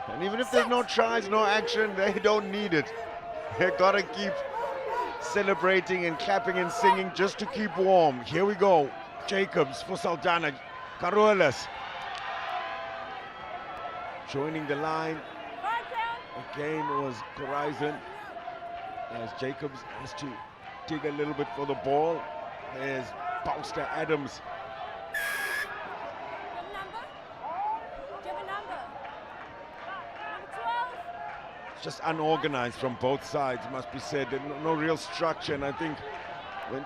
And even if there's no tries, no action, they don't need it. They've got to keep celebrating and clapping and singing just to keep warm. Here we go. Jacobs for Saldanha. Carolas joining the line. Again was Corizon, as Jacobs has to dig a little bit for the ball. There's Bouster Adams. Just unorganized from both sides, must be said. No real structure, and I think when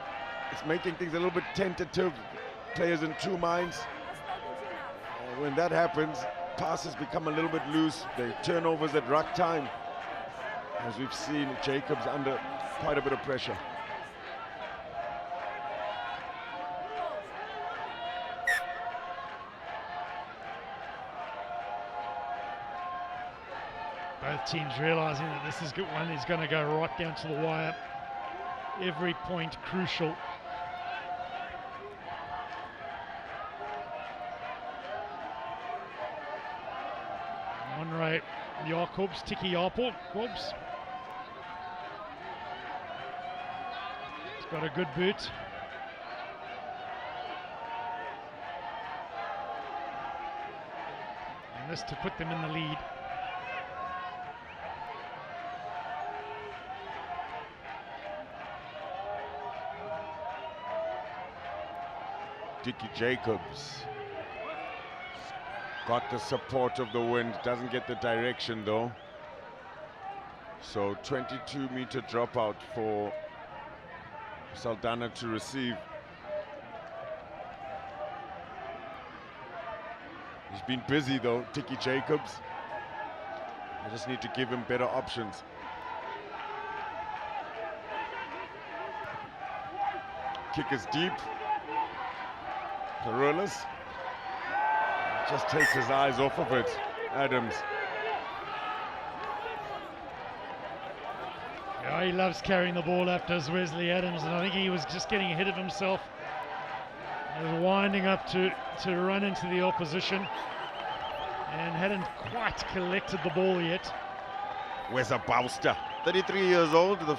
it's making things a little bit tentative, players in 2 minds. When that happens, passes become a little bit loose. The turnovers at ruck time, as we've seen Jacobs under quite a bit of pressure. Both teams realising that this is one is going to go right down to the wire. Every point crucial. Monray Jacobs, Tiki Jacobs. He's got a good boot. And this to put them in the lead. Dickie Jacobs got the support of the wind, doesn't get the direction though. So 22-meter dropout for Saldanha to receive. He's been busy though, Dickie Jacobs. I just need to give him better options. Kick is deep. Carolas just takes his eyes off of it. Adams. Yeah, he loves carrying the ball up, does Wesley Adams, and I think he was just getting ahead of himself. He was winding up to run into the opposition and hadn't quite collected the ball yet. Where's a Bouster? 33 years old, the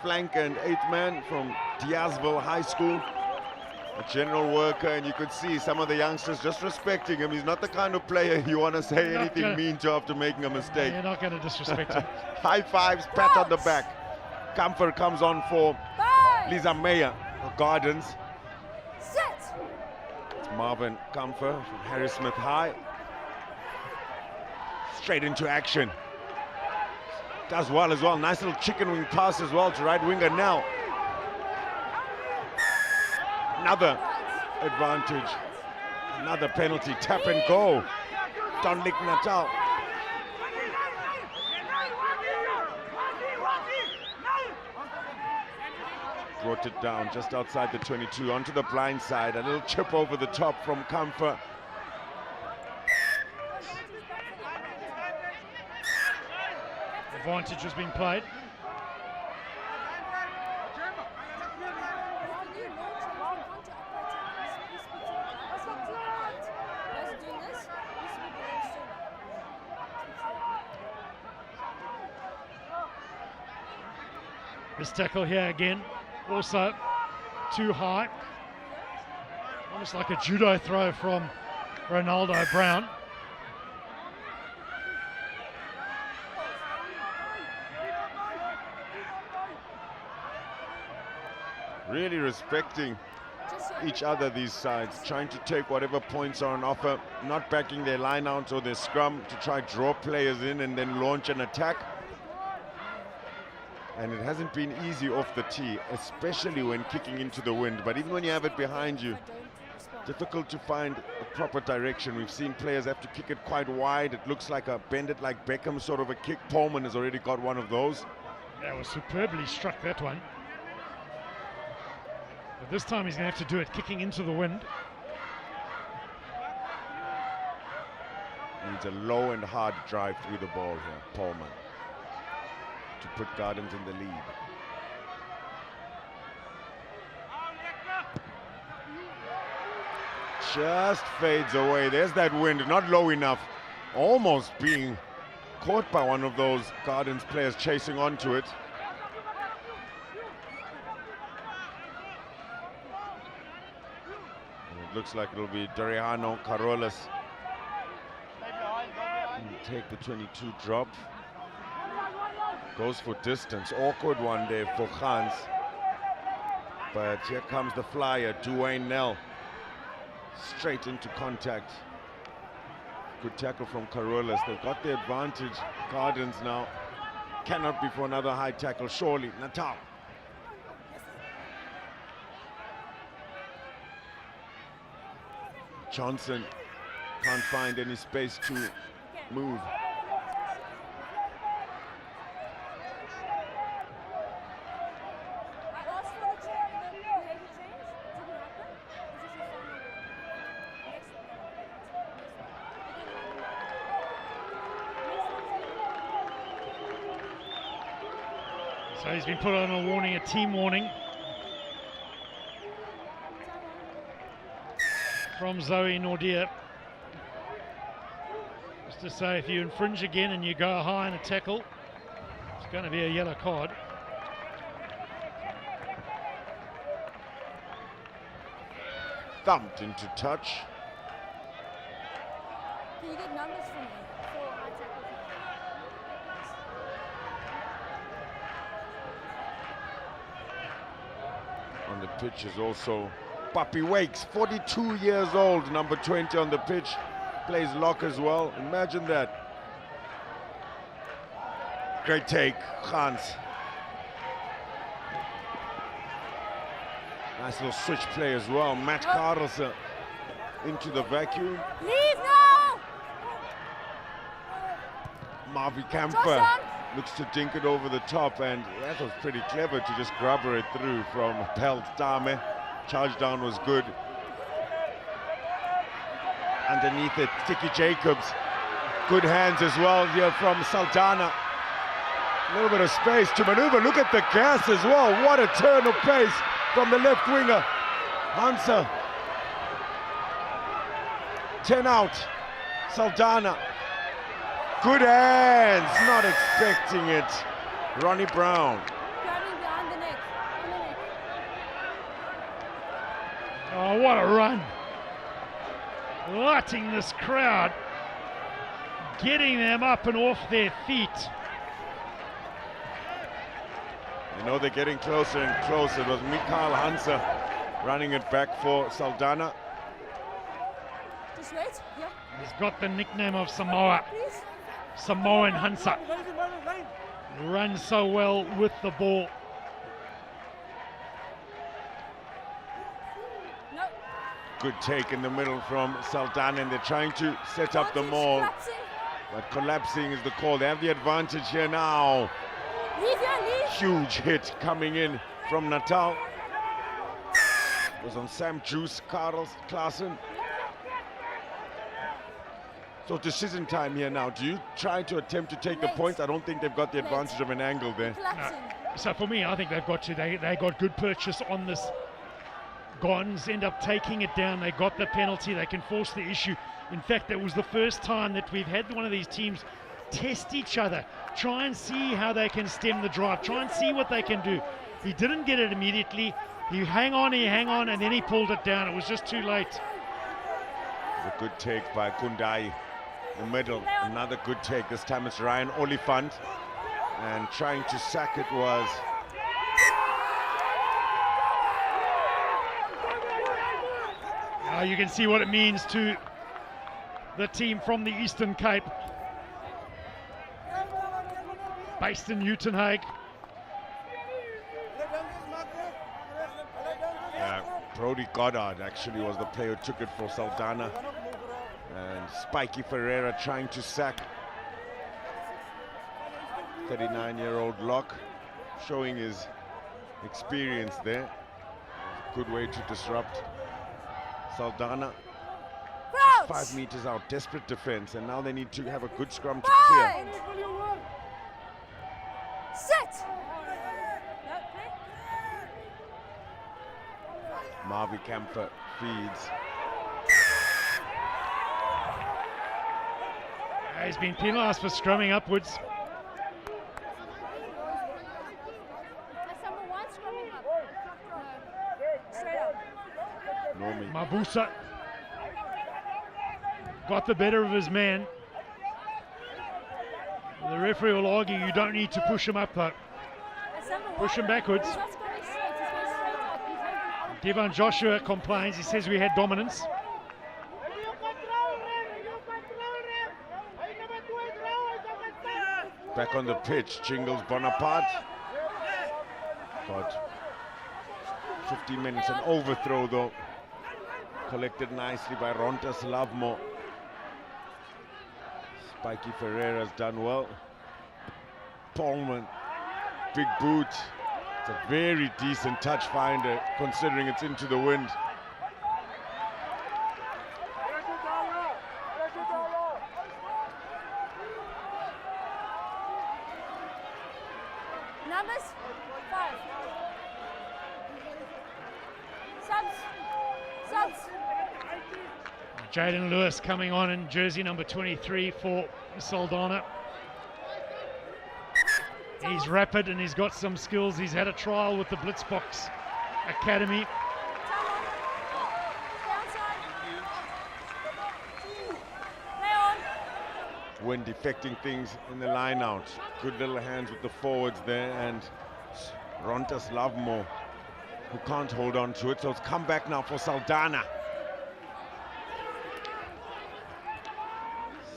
flank and 8th man from Diazville High School. A general worker, and you could see some of the youngsters just respecting him. He's not the kind of player you want to say anything mean to after making a mistake. You're not going to disrespect him. High fives, pat on the back. Comfort comes on for Lisa Meyer of Gardens. It's Marvin Comfort from Harrismith High. Straight into action. Does well as well. Nice little chicken wing pass as well to right winger now. Another advantage, another penalty, tap and go. Donlik Natal. Brought it down just outside the 22, onto the blind side. A little chip over the top from Comfort. Advantage has been played. This tackle here again, also too high. Almost like a judo throw from Ronaldo Brown. Really respecting each other, these sides, trying to take whatever points are on offer, not backing their line out or their scrum to try draw players in and then launch an attack. And it hasn't been easy off the tee, especially when kicking into the wind. But even when you have it behind you, difficult to find a proper direction. We've seen players have to kick it quite wide. It looks like a bend it like Beckham sort of a kick. Pullman has already got one of those. That was superbly struck, that one. But this time he's going to have to do it kicking into the wind. Needs a low and hard drive through the ball here, Pullman, to put Gardens in the lead. Just fades away. There's that wind, not low enough. Almost being caught by one of those Gardens players chasing onto it. And it looks like it'll be Dariano Carolas. Take the 22 drop. Goes for distance. Awkward one there for Hans. But here comes the flyer, Dwayne Nell. Straight into contact. Good tackle from Carolas. They've got the advantage. Gardens now. Cannot be for another high tackle, surely. Natal. Johnson can't find any space to move. So he's been put on a warning, a team warning from Zoe Nordia. Just to say, if you infringe again and you go high in a tackle, it's going to be a yellow card. Thumped into touch. Can you get numbers for me for high tackle? On the pitch is also Papi Wakes, 42 years old, number 20 on the pitch. Plays lock as well. Imagine that. Great take, Hans. Nice little switch play as well. Matt Carlson into the vacuum. Leave now! Marvy Camper looks to dink it over the top, and that was pretty clever to just grubber it through from Pelt Dame. Charge down was good. Underneath it, Tiki Jacobs. Good hands as well here from Saldanha. A little bit of space to maneuver. Look at the gas as well. What a turn of pace from the left winger. Hansa. 10 out. Saldanha. Good hands. Not expecting it. Ronnie Brown. Grabbing behind the neck. Oh, what a run. Lighting this crowd. Getting them up and off their feet. You know they're getting closer and closer. It was Mikael Hansa running it back for Saldanha. Just wait. Yeah. He's got the nickname of Samoa. Please. Samoan Hansa. Runs so well with the ball. No. Good take in the middle from Saldanha, and they're trying to set up the maul. Collapsing. But collapsing is the call. They have the advantage here now. Leave here, leave. Huge hit coming in from Natal. It was on Sam Juice, Karls, Klaassen. So decision time here now. Do you try to attempt to take the points? I don't think they've got the advantage of an angle there. Collapsing. So for me, I think they've got to. They got good purchase on this. Gons end up taking it down. They got the penalty. They can force the issue. In fact, it was the first time that we've had one of these teams test each other, try and see how they can stem the drive, try and see what they can do. He didn't get it immediately. He hang on, and then he pulled it down. It was just too late. A good take by Kundai in the middle. Another good take. This time it's Ryan Oliphant. And trying to sack it was... Now you can see what it means to the team from the Eastern Cape. Based in Uitenhage. Brody Goddard actually was the player who took it for Saldanha. And Spiky Ferreira trying to sack 39-year-old Locke, showing his experience there. Good way to disrupt Saldanha. Just 5 meters out, desperate defense, and now they need to have a good scrum to clear. Sit. Marvy Camper feeds. He's been penalised for scrumming upwards. That's number 1 scrumming up. No. Straight up. Normie. Mabusa got the better of his man. The referee will argue you don't need to push him up though. That's number 1. Push him backwards. He's not scrumming straight. He's going straight up. He's going out. Devon Joshua complains. He says we had dominance. Back on the pitch, Jingles Bonaparte. Got 15 minutes, an overthrow though. Collected nicely by Rontas Lovemore. Spiky Ferreira's done well. Pullman, big boot. It's a very decent touch finder considering it's into the wind. Numbers 5. Subs. Jaden Lewis coming on in jersey number 23 for Saldanha. He's rapid and he's got some skills. He's had a trial with the Blitzbox Academy. Wind affecting things in the line out. Good little hands with the forwards there, and Rontas Lovemore, who can't hold on to it, so it's come back now for Saldanha.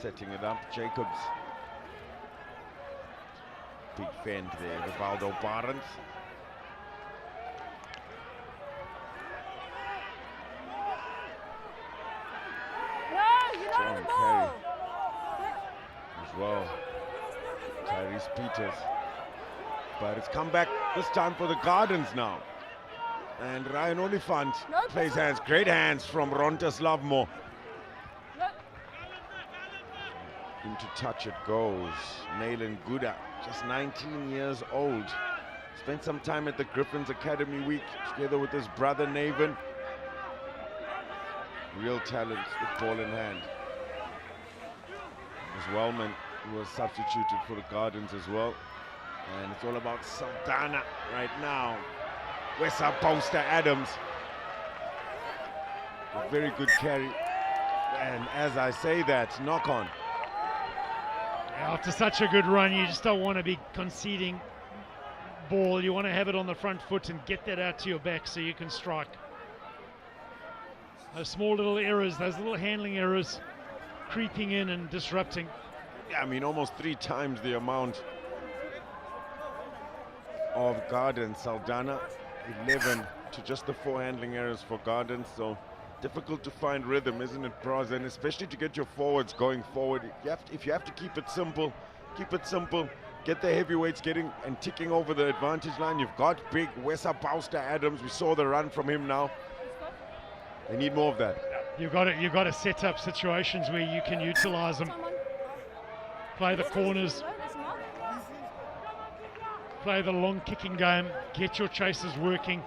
Setting it up, Jacobs. Big fend there, Rivaldo Barnes. No, you're not on the ball. As well, Tyrese Peters, but it's come back this time for the Gardens now, and Ryan Oliphant plays hands. Great hands from Rontas Lovemore. Into touch it goes. Naylan Guda, just 19 years old, spent some time at the Griffins Academy Week together with his brother Naven. Real talent with ball in hand. As Wellman, who was substituted for the Gardens as well. And it's all about Saldanha right now. Wessa Poster Adams. A very good carry. And as I say that, knock on. After such a good run, you just don't want to be conceding ball. You want to have it on the front foot and get that out to your back so you can strike. Those small little errors, those little handling errors, creeping in and disrupting. Yeah, I mean, almost 3 times the amount of Gardens. Saldanha 11 to just the 4 handling errors for Gardens. So difficult to find rhythm, isn't it, Bros? And especially to get your forwards going forward. If you have to keep it simple, keep it simple. Get the heavyweights getting and ticking over the advantage line. You've got big Wessa Poster Adams. We saw the run from him now. They need more of that. You've got to set up situations where you can utilize them. Play the corners. Play the long kicking game. Get your chasers working.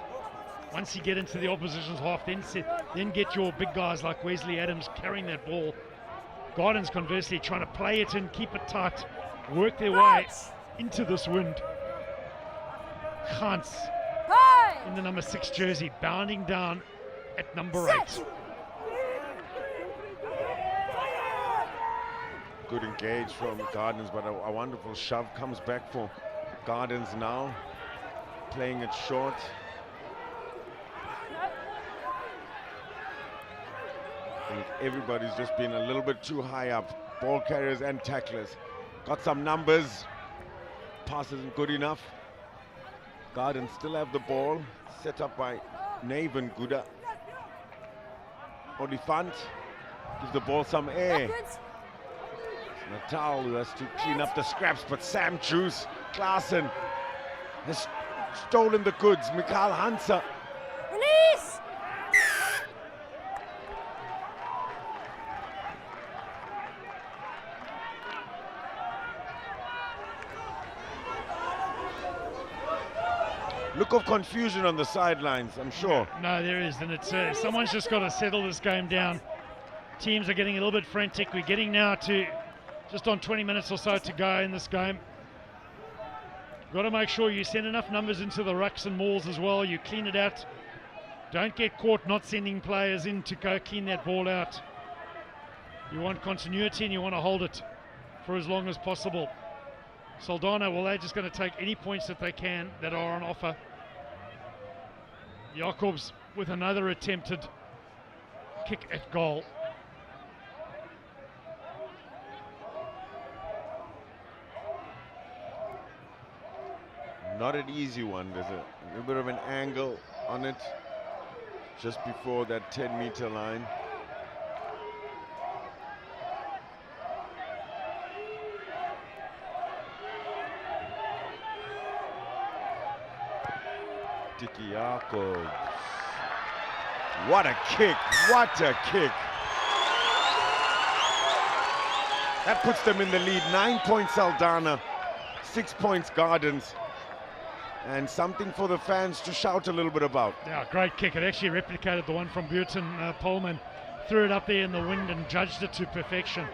Once you get into the opposition's half, then get your big guys like Wesley Adams carrying that ball. Gardens, conversely, trying to play it in, keep it tight, work their way into this wind. Gans in the number 6 jersey, bounding down at number 8. Good engage from Gardens, but a wonderful shove comes back for Gardens now. Playing it short. I think everybody's just been a little bit too high up. Ball carriers and tacklers. Got some numbers. Pass isn't good enough. Gardens still have the ball. Set up by Naven Guda. Oliphant Give the ball some air. Backwards. Natal who has to clean up the scraps, but Sam Juice Klaassen has stolen the goods. Mikael Hansa. Release. Look of confusion on the sidelines, I'm sure. No, there is, and it's someone's just got to settle this game down. Teams are getting a little bit frantic. We're getting now to just on 20 minutes or so to go in this game. Got to make sure you send enough numbers into the rucks and mauls as well. You clean it out. Don't get caught not sending players in to go clean that ball out. You want continuity and you want to hold it for as long as possible. Saldanha, well, they're just going to take any points that they can that are on offer. Jacobs with another attempted kick at goal. Not an easy one. There's a little bit of an angle on it just before that 10-meter line. Dicky Jacobs. What a kick, what a kick. That puts them in the lead. 9 points Saldanha, 6 points Gardens. And something for the fans to shout a little bit about. Yeah, great kick. It actually replicated the one from Burton Polman. Threw it up there in the wind and judged it to perfection.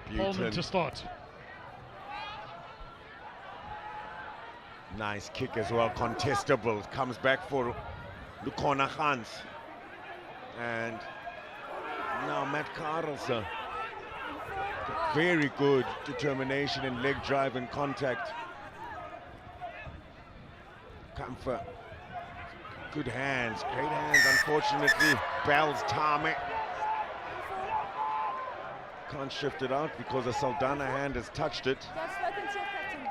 Polman to start. Nice kick as well, contestable. Comes back for Lukona Hans. And now Matt Carlson. Very good determination in leg drive and contact. Comfort. Good hands, great hands. Unfortunately, Bell's tarmac. Can't shift it out because a Saldanha hand has touched it. They've spoken to your captain.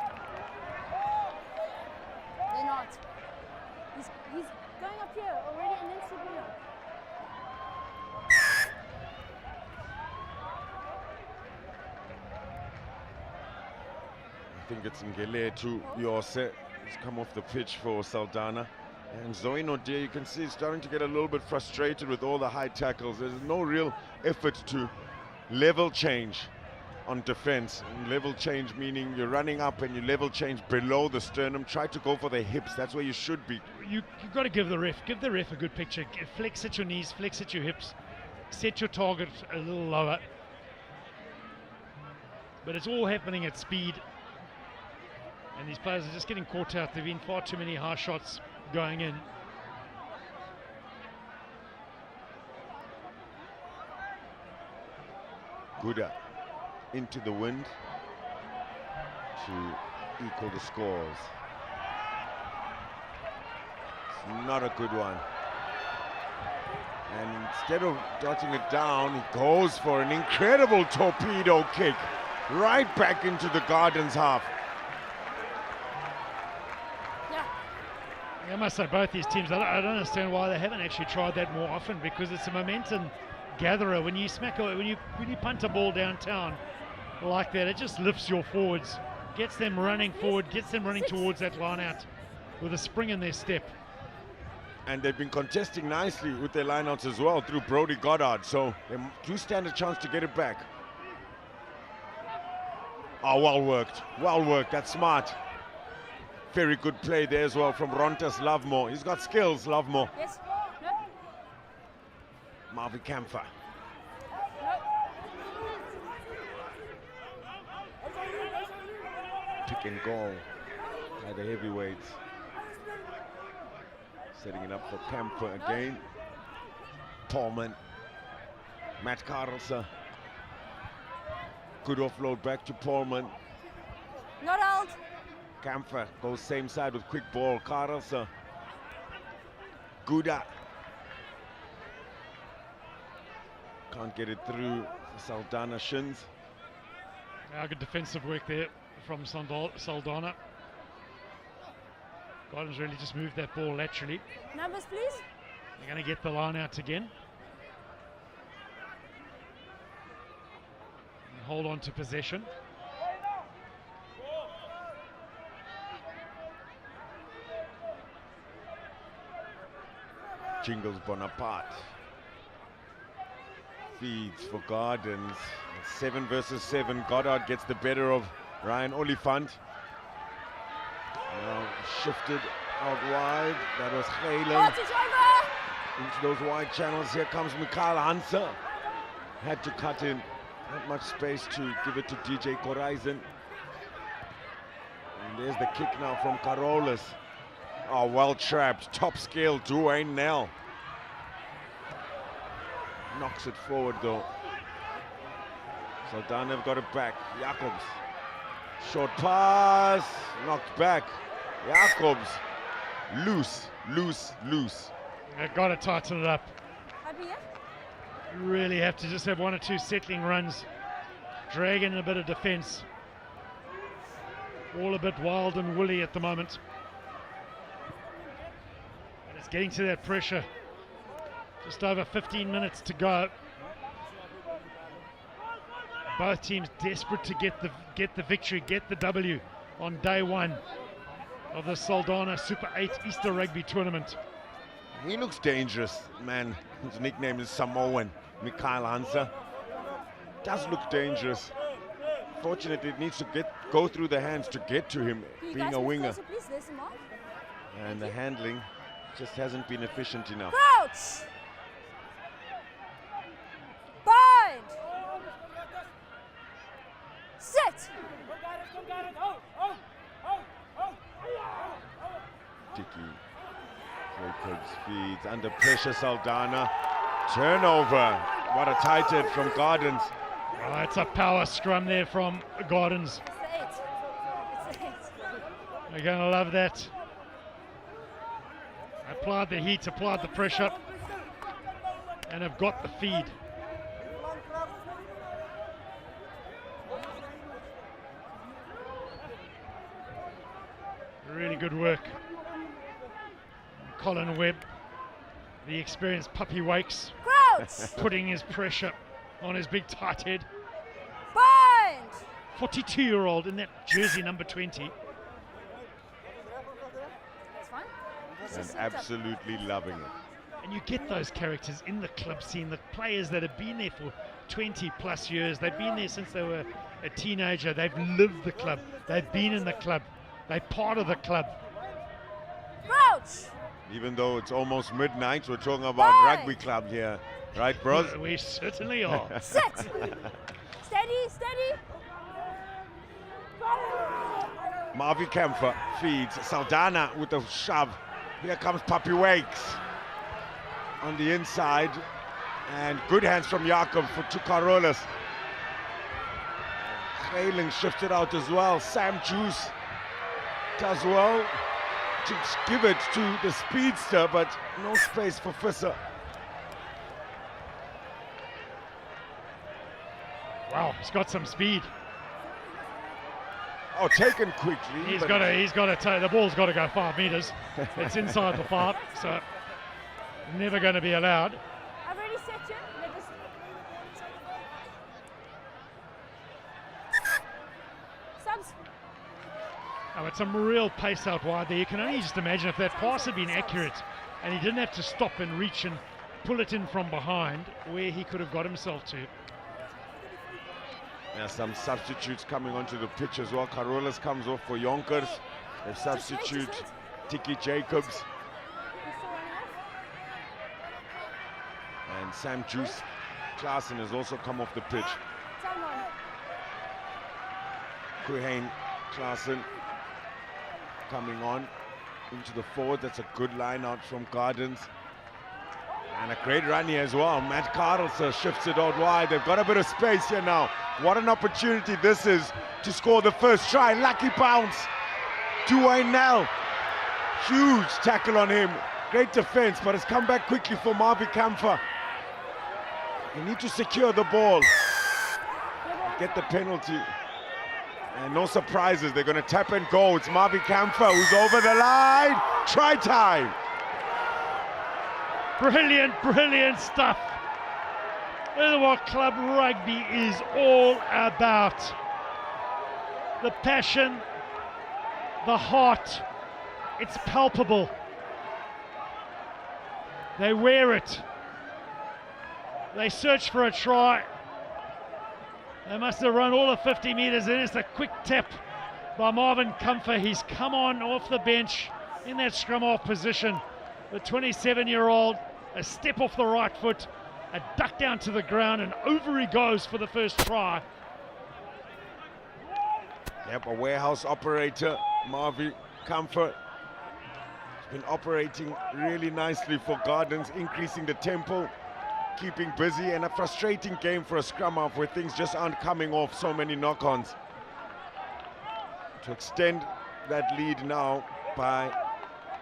They're not. He's going up here already and then slipping up. I think it's Ngele to Yose. He's come off the pitch for Saldanha. And Zoe Nodia, you can see, he's starting to get a little bit frustrated with all the high tackles. There's no real effort to level change on defense. And level change meaning you're running up and you level change below the sternum. Try to go for the hips. That's where you should be. You've got to give the ref a good picture. Flex at your knees, flex at your hips. Set your target a little lower. But it's all happening at speed. And these players are just getting caught out. There have been far too many high shots going in. Guda into the wind to equal the scores. It's not a good one. And instead of dotting it down, he goes for an incredible torpedo kick right back into the Gardens half. I must say both these teams, I don't understand why they haven't actually tried that more often, because it's a momentum gatherer. When you smack when you punt a ball downtown like that, it just lifts your forwards, gets them running forward, gets them running towards that line out with a spring in their step. And they've been contesting nicely with their lineouts as well through Brody Goddard, so they do stand a chance to get it back. Oh, well worked, that's smart. Very good play there as well from Rontas Lovemore. He's got skills, Lovemore. Yes. No. Marvin Kamfer. Pick and goal by the heavyweights. Setting it up for Kamfer again. Tallman. Matt Carlson. Good offload back to Paulman. Not out. Kamfer goes same side with quick ball. Carlson. Guda. Can't get it through Saldanha shins. Good defensive work there from Saldanha. Gardens really just moved that ball laterally. Numbers, please. They're going to get the line out again. And hold on to possession. Jingles Bonaparte. Feeds for Gardens. 7 versus 7. Goddard gets the better of Ryan Oliphant. Now shifted out wide. That was Galen. Into those wide channels. Here comes Mikhail Hansa. Had to cut in. Not much space to give it to DJ Koraisen. And there's the kick now from Carolus. Oh, well trapped. Top scale, Dwayne Nell. Knocks it forward though. Saldanha have got it back. Jacobs. Short pass. Knocked back. Jacobs. Loose, loose, loose. They've got to tighten it up. Happy, yeah? You really have to just have 1 or 2 settling runs. Drag in a bit of defence. All a bit wild and woolly at the moment. And it's getting to that pressure. Just over 15 minutes to go. Both teams desperate to get the victory, get the W on day 1 of the Saldanha Super 8 Easter Rugby Tournament. He looks dangerous, man. His nickname is Samoan, Mikhail Hansa. Does look dangerous. Fortunately, it needs to go through the hands to get to him, being a winger. And the handling just hasn't been efficient enough. Crouch! Bind! Sit! Tiki. Jacobs feeds under pressure. Saldanha. Turnover. What a tight head from Gardens. Oh, it's a power scrum there from Gardens. They're going to love that. Applied the heat, applied the pressure, and have got the feed. Really good work. Colin Webb, the experienced Puppy Wakes, putting his pressure on his big tight head. Bind! 42-year-old in that jersey number 20. That's fine. And absolutely loving it. And you get those characters in the club scene, the players that have been there for 20 plus years. They've been there since they were a teenager. They've lived the club. They've been in the club. They're part of the club. Crouch! Even though it's almost midnight, we're talking about rugby club here. Right, bros? We certainly are. Sit! Steady, steady. Marvi Kempfer feeds. Saldanha with a shove. Here comes Puppy Wakes on the inside. And good hands from Jakob for Tukarolas. Galen shifted out as well. Sam Juice does well to give it to the speedster, but no space for Visser. Wow, he's got some speed. Oh, taken quickly. He's got to take, the ball's got to go 5 meters. It's inside the 5, so never going to be allowed. I've already set you. Subs. Oh, it's some real pace out wide there. You can only just imagine if that pass had been accurate and he didn't have to stop and reach and pull it in from behind, where he could have got himself to. There's some substitutes coming onto the pitch as well. Carolus comes off for Yonkers. They substitute Tiki Jacobs. And Sam Juice Klaassen has also come off the pitch. Kuhane Klaassen coming on into the forward. That's a good line out from Gardens. And a great run here as well. Matt Carlson shifts it out wide. They've got a bit of space here now. What an opportunity this is to score the first try. Lucky bounce. Dwayne Nell. Huge tackle on him. Great defense, but it's come back quickly for Marvi Kempfer. They need to secure the ball. Get the penalty. And no surprises, they're going to tap and go. It's Marvin Camphor who's over the line. Try time. Brilliant, brilliant stuff. This is what club rugby is all about. The passion, the heart, it's palpable. They wear it. They search for a try. They must have run all the 50 metres in. It's a quick tap by Marvin Camphor. He's come on off the bench in that scrum half position. The 27-year-old, a step off the right foot, a duck down to the ground, and over he goes for the first try. Yep, a warehouse operator, Marvin Camphor. He's been operating really nicely for Gardens, increasing the tempo, keeping busy, and a frustrating game for a scrum half where things just aren't coming off, so many knock-ons. To extend that lead now by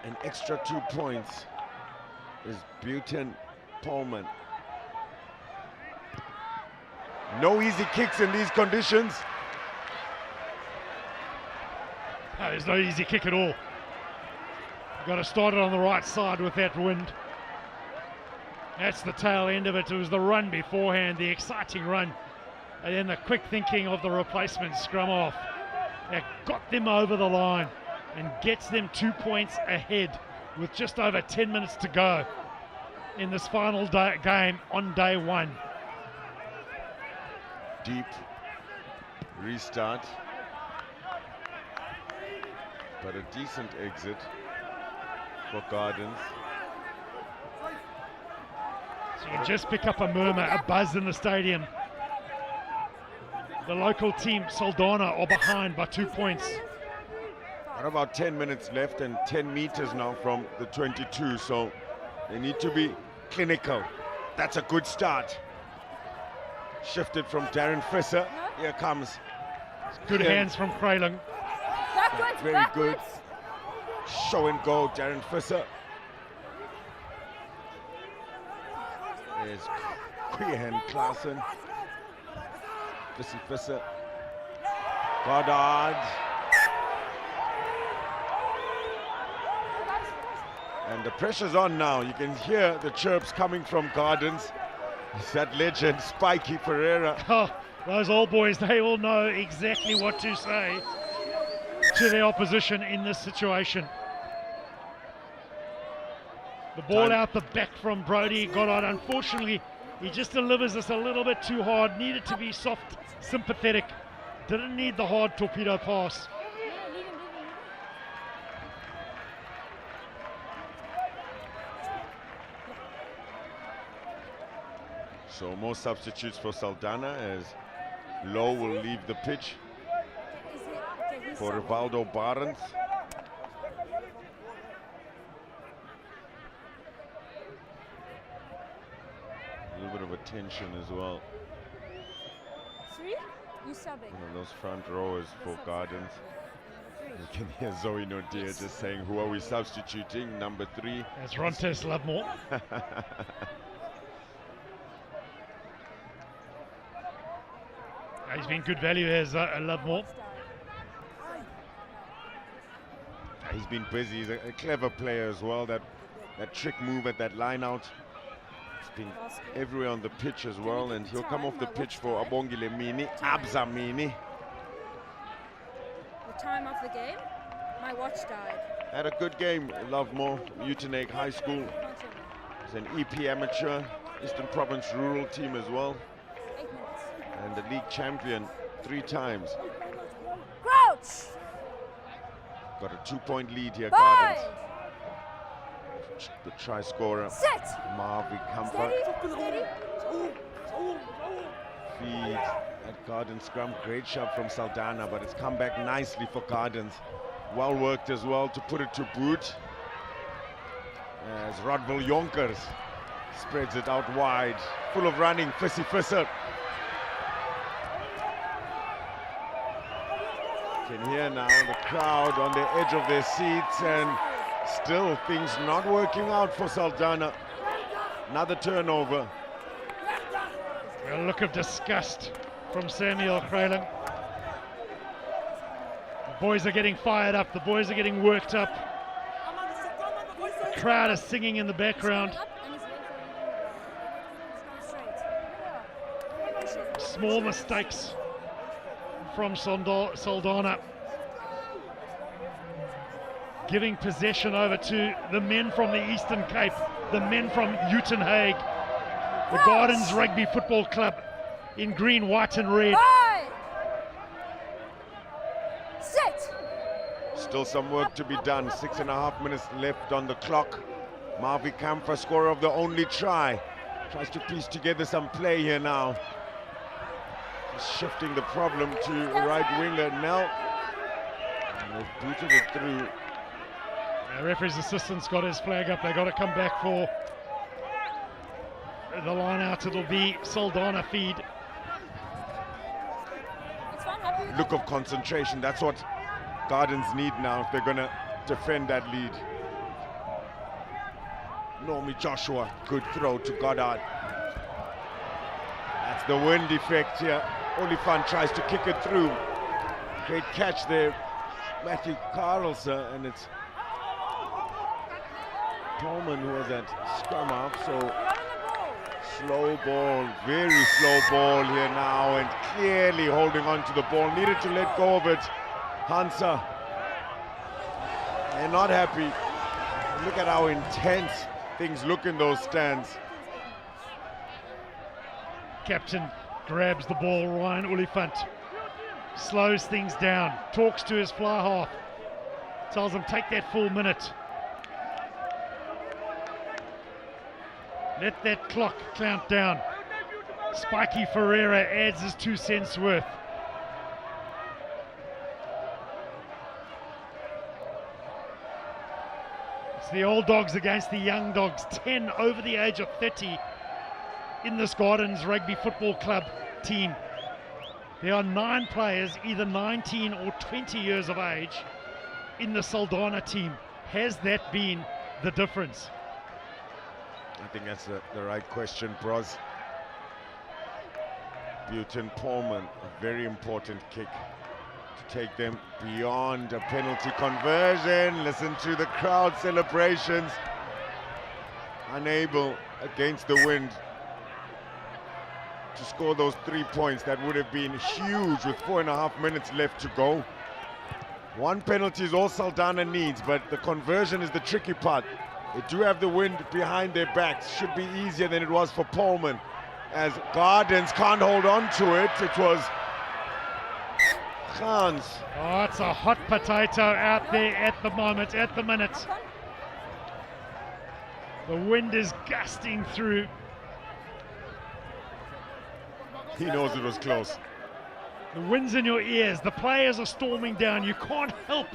an extra 2 points is Buton Pullman. No easy kicks in these conditions. No, there's no easy kick at all. You've got to start it on the right side with that wind. That's the tail end of it. It was the run beforehand, the exciting run, and then the quick thinking of the replacement scrum off that got them over the line and gets them 2 points ahead with just over 10 minutes to go in this final game on day one. Deep restart, but a decent exit for Gardens. So you just pick up a murmur, a buzz in the stadium. The local team, Saldanha, are behind by 2 points. Got about 10 minutes left and 10 meters now from the 22, so they need to be clinical. That's a good start. Shifted from Darren Fisser. Here comes. Good hands from Kralin. Backwards, Very backwards. good. Show and go, Darren Fisser. There's Quehan Klaassen. Fisser. Goddard. And the pressure's on now. You can hear the chirps coming from Gardens. It's that legend, Spiky Pereira. Oh, those old boys, they all know exactly what to say to their opposition in this situation. The ball out the back from Brody Goddard. Unfortunately, he just delivers this a little bit too hard. Needed to be soft, sympathetic. Didn't need the hard torpedo pass. So more substitutes for Saldanha as Lowe will leave the pitch for Rivaldo Barnes. A little bit of attention as well. Three? You subbing. One of those front rowers for Gardens. You can hear Zoe Nodia just saying, who are we substituting? Number 3. That's Rontes Lovemore. He's been good value as Lovemore. He's been busy. He's a clever player as well. That trick move at that line out. It's been everywhere on the pitch as well, and he'll come off the pitch for Abongile Mini, Abza Mini. The time of the game, my watch died. Had a good game, Lovemore, Utenake High School. He's an EP amateur, Eastern Province rural team as well. 8 minutes. And the league champion 3 times. Crouch! Got a 2-point lead here, Bind! Gardens. The try scorer, Sit! Marvin Camphor. Steady. Feed at Gardens scrum. Great shot from Saldanha, but it's come back nicely for Gardens. Well worked as well to put it to boot. As Rodville Jonkers spreads it out wide. Full of running, Fisser. You can hear now the crowd on the edge of their seats, and still things not working out for Saldanha. Another turnover. A look of disgust from Samuel Kralin. Boys are getting fired up. The boys are getting worked up. The crowd is singing in the background. Small mistakes from Saldanha, giving possession over to the men from the Eastern Cape, the men from Uitenhage, the Gardens Rugby Football Club in green, white and red. Still some work to be done. 6.5 minutes left on the clock. Marvi Kamfer, scorer of the only try, tries to piece together some play here now. Shifting the problem to right winger Nell. And they've booted it through. The referee's assistant's got his flag up. They've got to come back for the line out. It'll be Saldanha feed. Look of concentration. That's what Gardens need now if they're going to defend that lead. Normie Joshua, good throw to Goddard. That's the wind effect here. Olifant tries to kick it through. Great catch there, Matthew Carlson, and it's Pullman who was at scrum half. So slow ball, very slow ball here now, and clearly holding on to the ball. Needed to let go of it. Hansa, they're not happy. Look at how intense things look in those stands. Captain grabs the ball. Ryan Olifant slows things down, talks to his fly half, tells him take that full minute. Let that clock count down. Spiky Ferreira adds his 2 cents worth. It's the old dogs against the young dogs, 10 over the age of 30 in this Gardens Rugby Football Club team. There are 9 players, either 19 or 20 years of age, in the Saldanha team. Has that been the difference? I think that's the right question, Bros. Butin Pullman, a very important kick to take them beyond a penalty conversion. Listen to the crowd celebrations. Unable against the wind to score those 3 points. That would have been huge with 4.5 minutes left to go. 1 penalty is all Saldanha needs, but the conversion is the tricky part. They do have the wind behind their backs. Should be easier than it was for Pullman, as Gardens can't hold on to it. It was Hans. Oh, it's a hot potato out there at the moment, at the minute. The wind is gusting through. He knows it was close. The wind's in your ears. The players are storming down. You can't help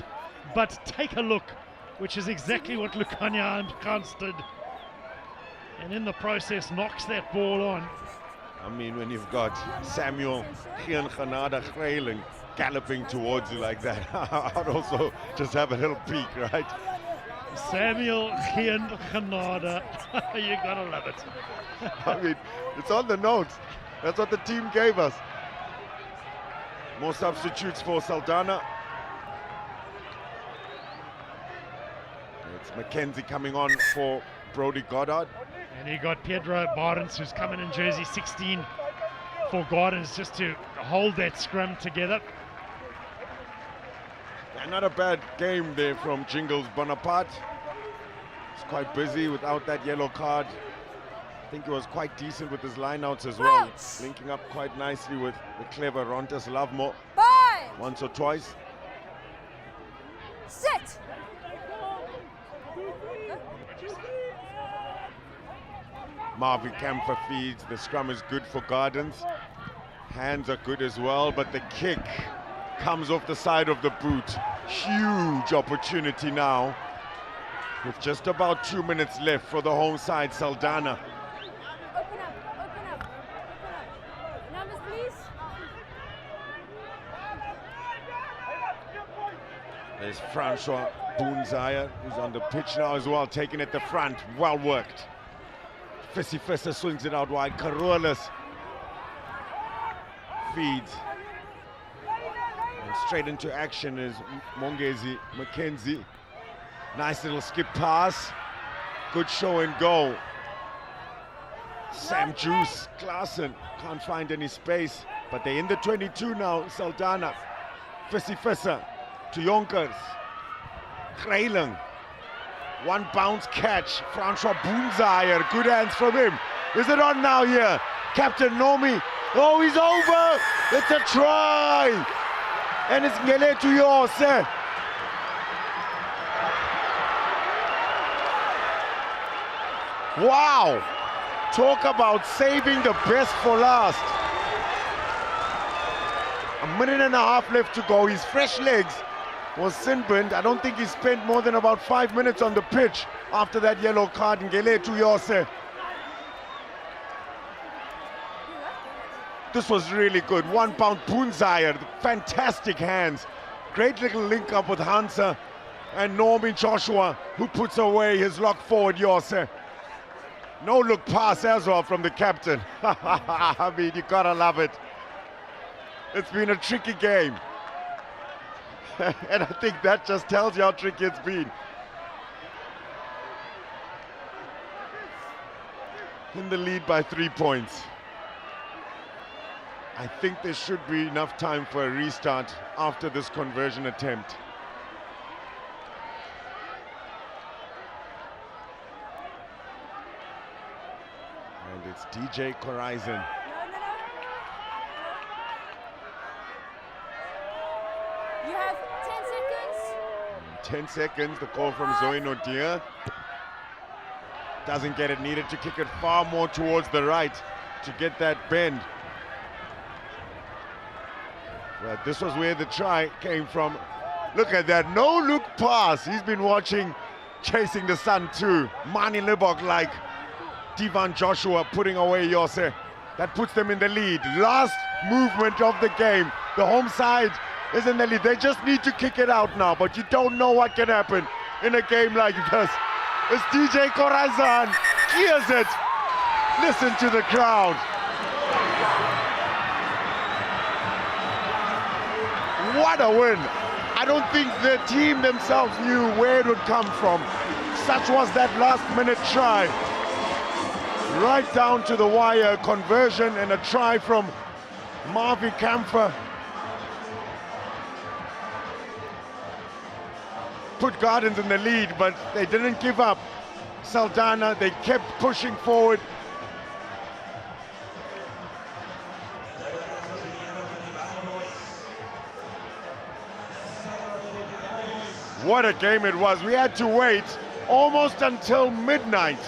but take a look, which is exactly what Lukanya and Kans did. And in the process, knocks that ball on. I mean, when you've got Samuel Ghanada Grayling galloping towards you like that, I'd also just have a little peek, right? Samuel Ghanada. You gotta love it. I mean, it's on the notes. That's what the team gave us. More substitutes for Saldanha. It's Mackenzie coming on for Brody Goddard. And you got Pedro Barnes, who's coming in jersey 16 for Gardens, just to hold that scrum together. Yeah, not a bad game there from Jingles Bonaparte. He's quite busy without that yellow card. I think he was quite decent with his lineouts as well, linking up quite nicely with the clever Rontas Lovemore once or twice. Sit. Marvin Kamfer feeds. The scrum is good for Gardens. Hands are good as well, but the kick comes off the side of the boot. Huge opportunity now, with just about 2 minutes left for the home side, Saldanha. Open up. Numbers, please. There's Francois Boonzaya, who's on the pitch now as well, taking at the front. Well worked. Fissy Fisser swings it out wide. Carolis feeds. And straight into action is Mongezi Mackenzie. Nice little skip pass. Good show and go. Sam Juice Klaassen can't find any space, but they're in the 22 now. Saldanha. Visser to Jonkers. Greiling. One bounce catch. Francois Boonzaier. Good hands from him. Is it on now here? Captain Nomi. Oh, he's over. It's a try. And it's Ngele to yours. Wow. Talk about saving the best for last. A minute and a half left to go. His fresh legs was sunburned. I don't think he spent more than about 5 minutes on the pitch after that yellow card. Ngele to yours. This was really good. 1 pound Boonzaier, fantastic hands. Great little link up with Hansa and Norman Joshua, who puts away his lock forward, Yorse. No look pass as well from the captain. I mean, you gotta love it. It's been a tricky game. And I think that just tells you how tricky it's been. In the lead by 3 points. I think there should be enough time for a restart after this conversion attempt. And it's DJ Corizon. You have 10 seconds. 10 seconds, the call from Zoe Nodia. Doesn't get it, needed to kick it far more towards the right to get that bend. But this was where the try came from. Look at that, no look pass. He's been watching Chasing the Sun too. Mani Libok like Divan Joshua putting away Yose. That puts them in the lead. Last movement of the game. The home side is in the lead. They just need to kick it out now, but you don't know what can happen in a game like this. It's DJ Corazon, hears it. Listen to the crowd. What a win. I don't think the team themselves knew where it would come from. Such was that last minute try. Right down to the wire, conversion and a try from Marvi Kamfer. Put Gardens in the lead, but they didn't give up. Saldanha, they kept pushing forward. What a game it was. We had to wait almost until midnight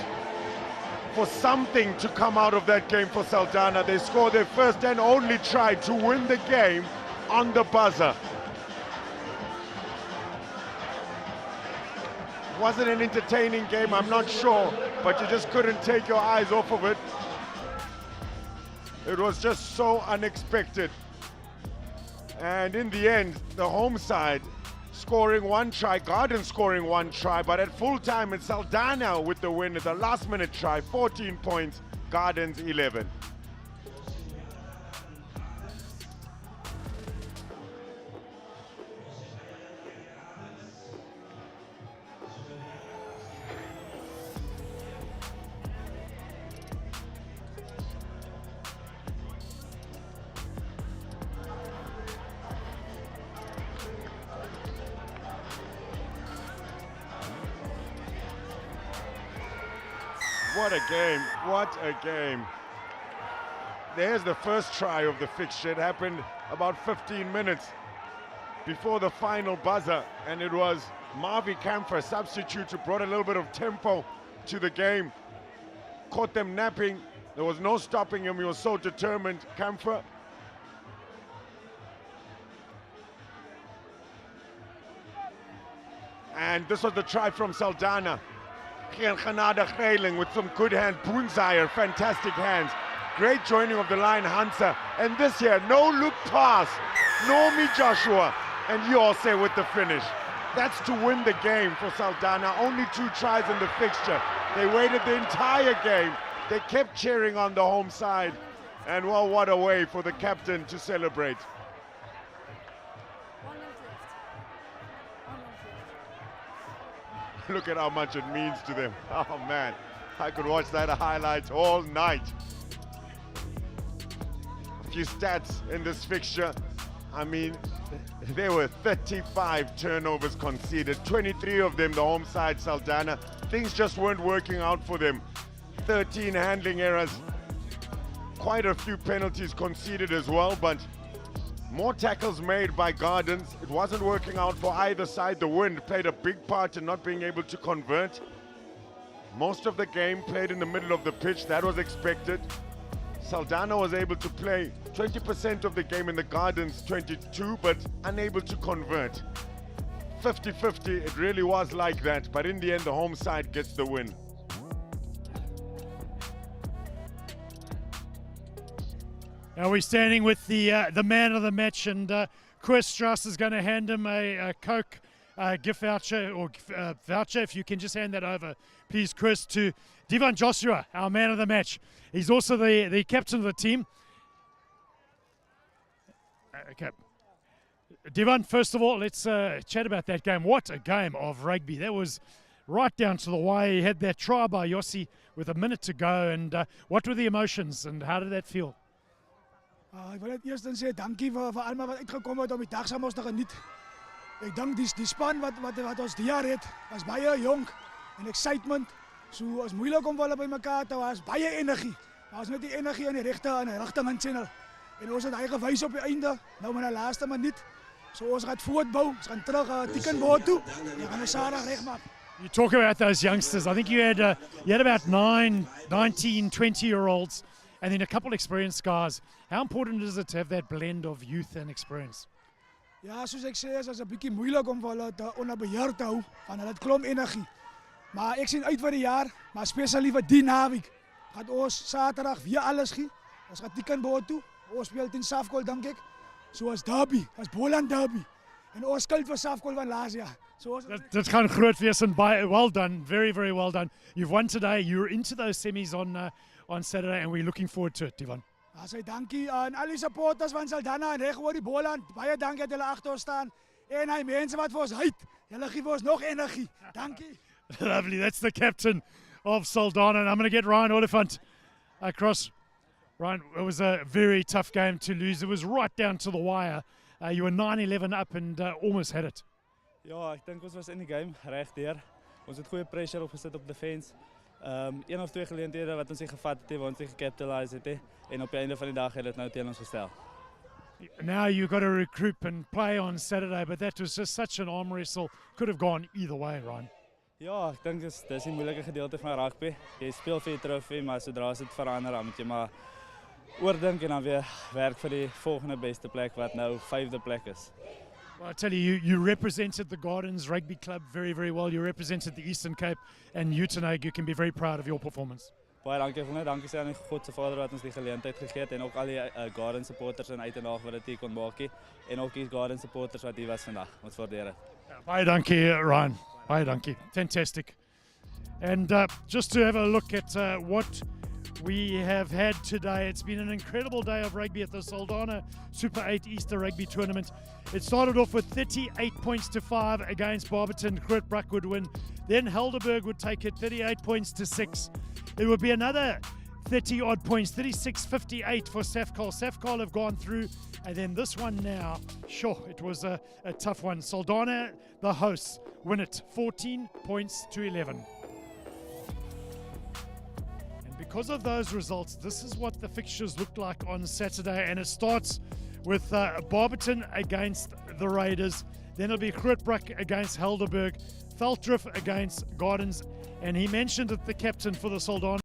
for something to come out of that game for Saldanha. They scored their first and only try to win the game on the buzzer. Was it an entertaining game? I'm not sure, but you just couldn't take your eyes off of it. It was just so unexpected. And in the end, the home side scoring 1 try, Garden scoring 1 try, but at full time it's Saldanha with the win at the last minute try, 14 points, Gardens 11. What a game, what a game. There's the first try of the fixture. It happened about 15 minutes before the final buzzer, and it was Marvi Kamfer, substitute, who brought a little bit of tempo to the game. Caught them napping. There was no stopping him. He was so determined, Kamfer. And this was the try from Saldanha. With some good hands. Boonzaier, fantastic hands. Great joining of the line, Hansa. And this here, no look pass. Normi Joshua. And Yose with the finish. That's to win the game for Saldanha. Only 2 tries in the fixture. They waited the entire game. They kept cheering on the home side. And well, what a way for the captain to celebrate. Look at how much it means to them. Oh man, I could watch that highlights all night. A few stats in this fixture. I mean, there were 35 turnovers conceded, 23 of them the home side Saldanha. Things just weren't working out for them. 13 handling errors, quite a few penalties conceded as well, but more tackles made by Gardens. It wasn't working out for either side. The wind played a big part in not being able to convert. Most of the game played in the middle of the pitch. That was expected. Saldanha was able to play 20% of the game in the Gardens 22, but unable to convert. 50-50, it really was like that, but in the end the home side gets the win. Now we're standing with the man of the match, and Chris Strauss is going to hand him a Coke gift voucher, or voucher, if you can just hand that over, please, Chris, to Divan Joshua, our man of the match. He's also the captain of the team. Okay. Divan, first of all, let's chat about that game. What a game of rugby. That was right down to the wire. He had that try by Yossi with a minute to go, and what were the emotions, and how did that feel? Ek wil net eers dan sê dankie vir almal wat uitgekom het om die dag saam ons te geniet. Ek dink die span wat ons die jaar het, was baie jonk en excitement. So is moeilik om hulle bymekaar te hou. Was baie energie. Maar ons net die energie in die rigting inchannel. En ons het hy gewys op die einde, nou met die laaste minuut. So ons gaan voortbou. Ons gaan terug Tikkenboord toe. We gaan ons Sarah regmaak. You talk about those youngsters. I think you had about 19, 20-year-olds. And then a couple experienced guys. How important is it to have that blend of youth and experience? Ja, soos ek sê, is 'n bietjie moeilik om hulle onder beheer te hou, want hulle het klomp energie. Maar ek sien uit vir die jaar, maar spesiaal vir die naweek. Gaan ons Saterdag weer alles gee. Ons gaan Tikkenboord toe. Ons speel teen Safkol, dink ek. So as derby, as Boland derby. En ons skuld vir Safkol van laas jaar. So Dit gaan groot wees, en well done, very, very well done. You've won today. You're into those semis on Saturday, and we're looking forward to it, Divan. Sê dankie aan al die supporters van Saldanha en reg oor die Boland. Baie dankie dat julle agter ons staan. En hy mense wat vir ons hyt. Julle gee vir ons nog energie. Dankie. Lovely. That's the captain of Saldanha, and I'm going to get Ryan Oliphant across. Ryan, it was a very tough game to lose. It was right down to the wire. You were 9-11 up and almost had it. Ja, ek dink ons was in die game reg deur. Ons het goeie pressure opgesit op defense. Een of twee geleenthede wat ons nie gevat het, waar ons nie gecapitalize het, en op die einde van die dag het dit nou teen ons gestel. Now you've got to recruit and play on Saturday, but that was just such an arm wrestle. Could have gone either way, Ryan. Ja, ek dink dis die moeilike gedeelte van rugby. Jy speel vir die trofee, maar sodra dit verander, dan moet jy maar oordink en dan weer werk vir die volgende beste plek wat nou 5de plek is. Well, I tell you, you represented the Gardens Rugby Club very, very well. You represented the Eastern Cape, and you tonight, you can be very proud of your performance. Baie dankie, ek wil net dankie sê aan die God se Vader wat ons die geleentheid gegee het, en ook al die Garden supporters en uit en af wat dit hier kon maak, en ook die Garden supporters wat hier was vandag. Ons waardeer dit. Baie dankie, Ryan. Baie dankie. Fantastic. And just to have a look at what we have had today, it's been an incredible day of rugby at the Saldanha Super 8 Easter Rugby Tournament. It started off with 38 points to 5 against Barberton. Groot Brak would win. Then Helderberg would take it 38 points to 6. It would be another 30 odd points, 36-58 for Safkol. Safkol have gone through, and then this one now, sure, it was a tough one. Saldanha, the hosts, win it 14 points to 11. And because of those results, this is what the fixtures looked like on Saturday, and it starts with Barberton against the Raiders. Then it'll be Groot Brak against Helderberg, Veldrift against Gardens, and he mentioned that the captain for the Saldanha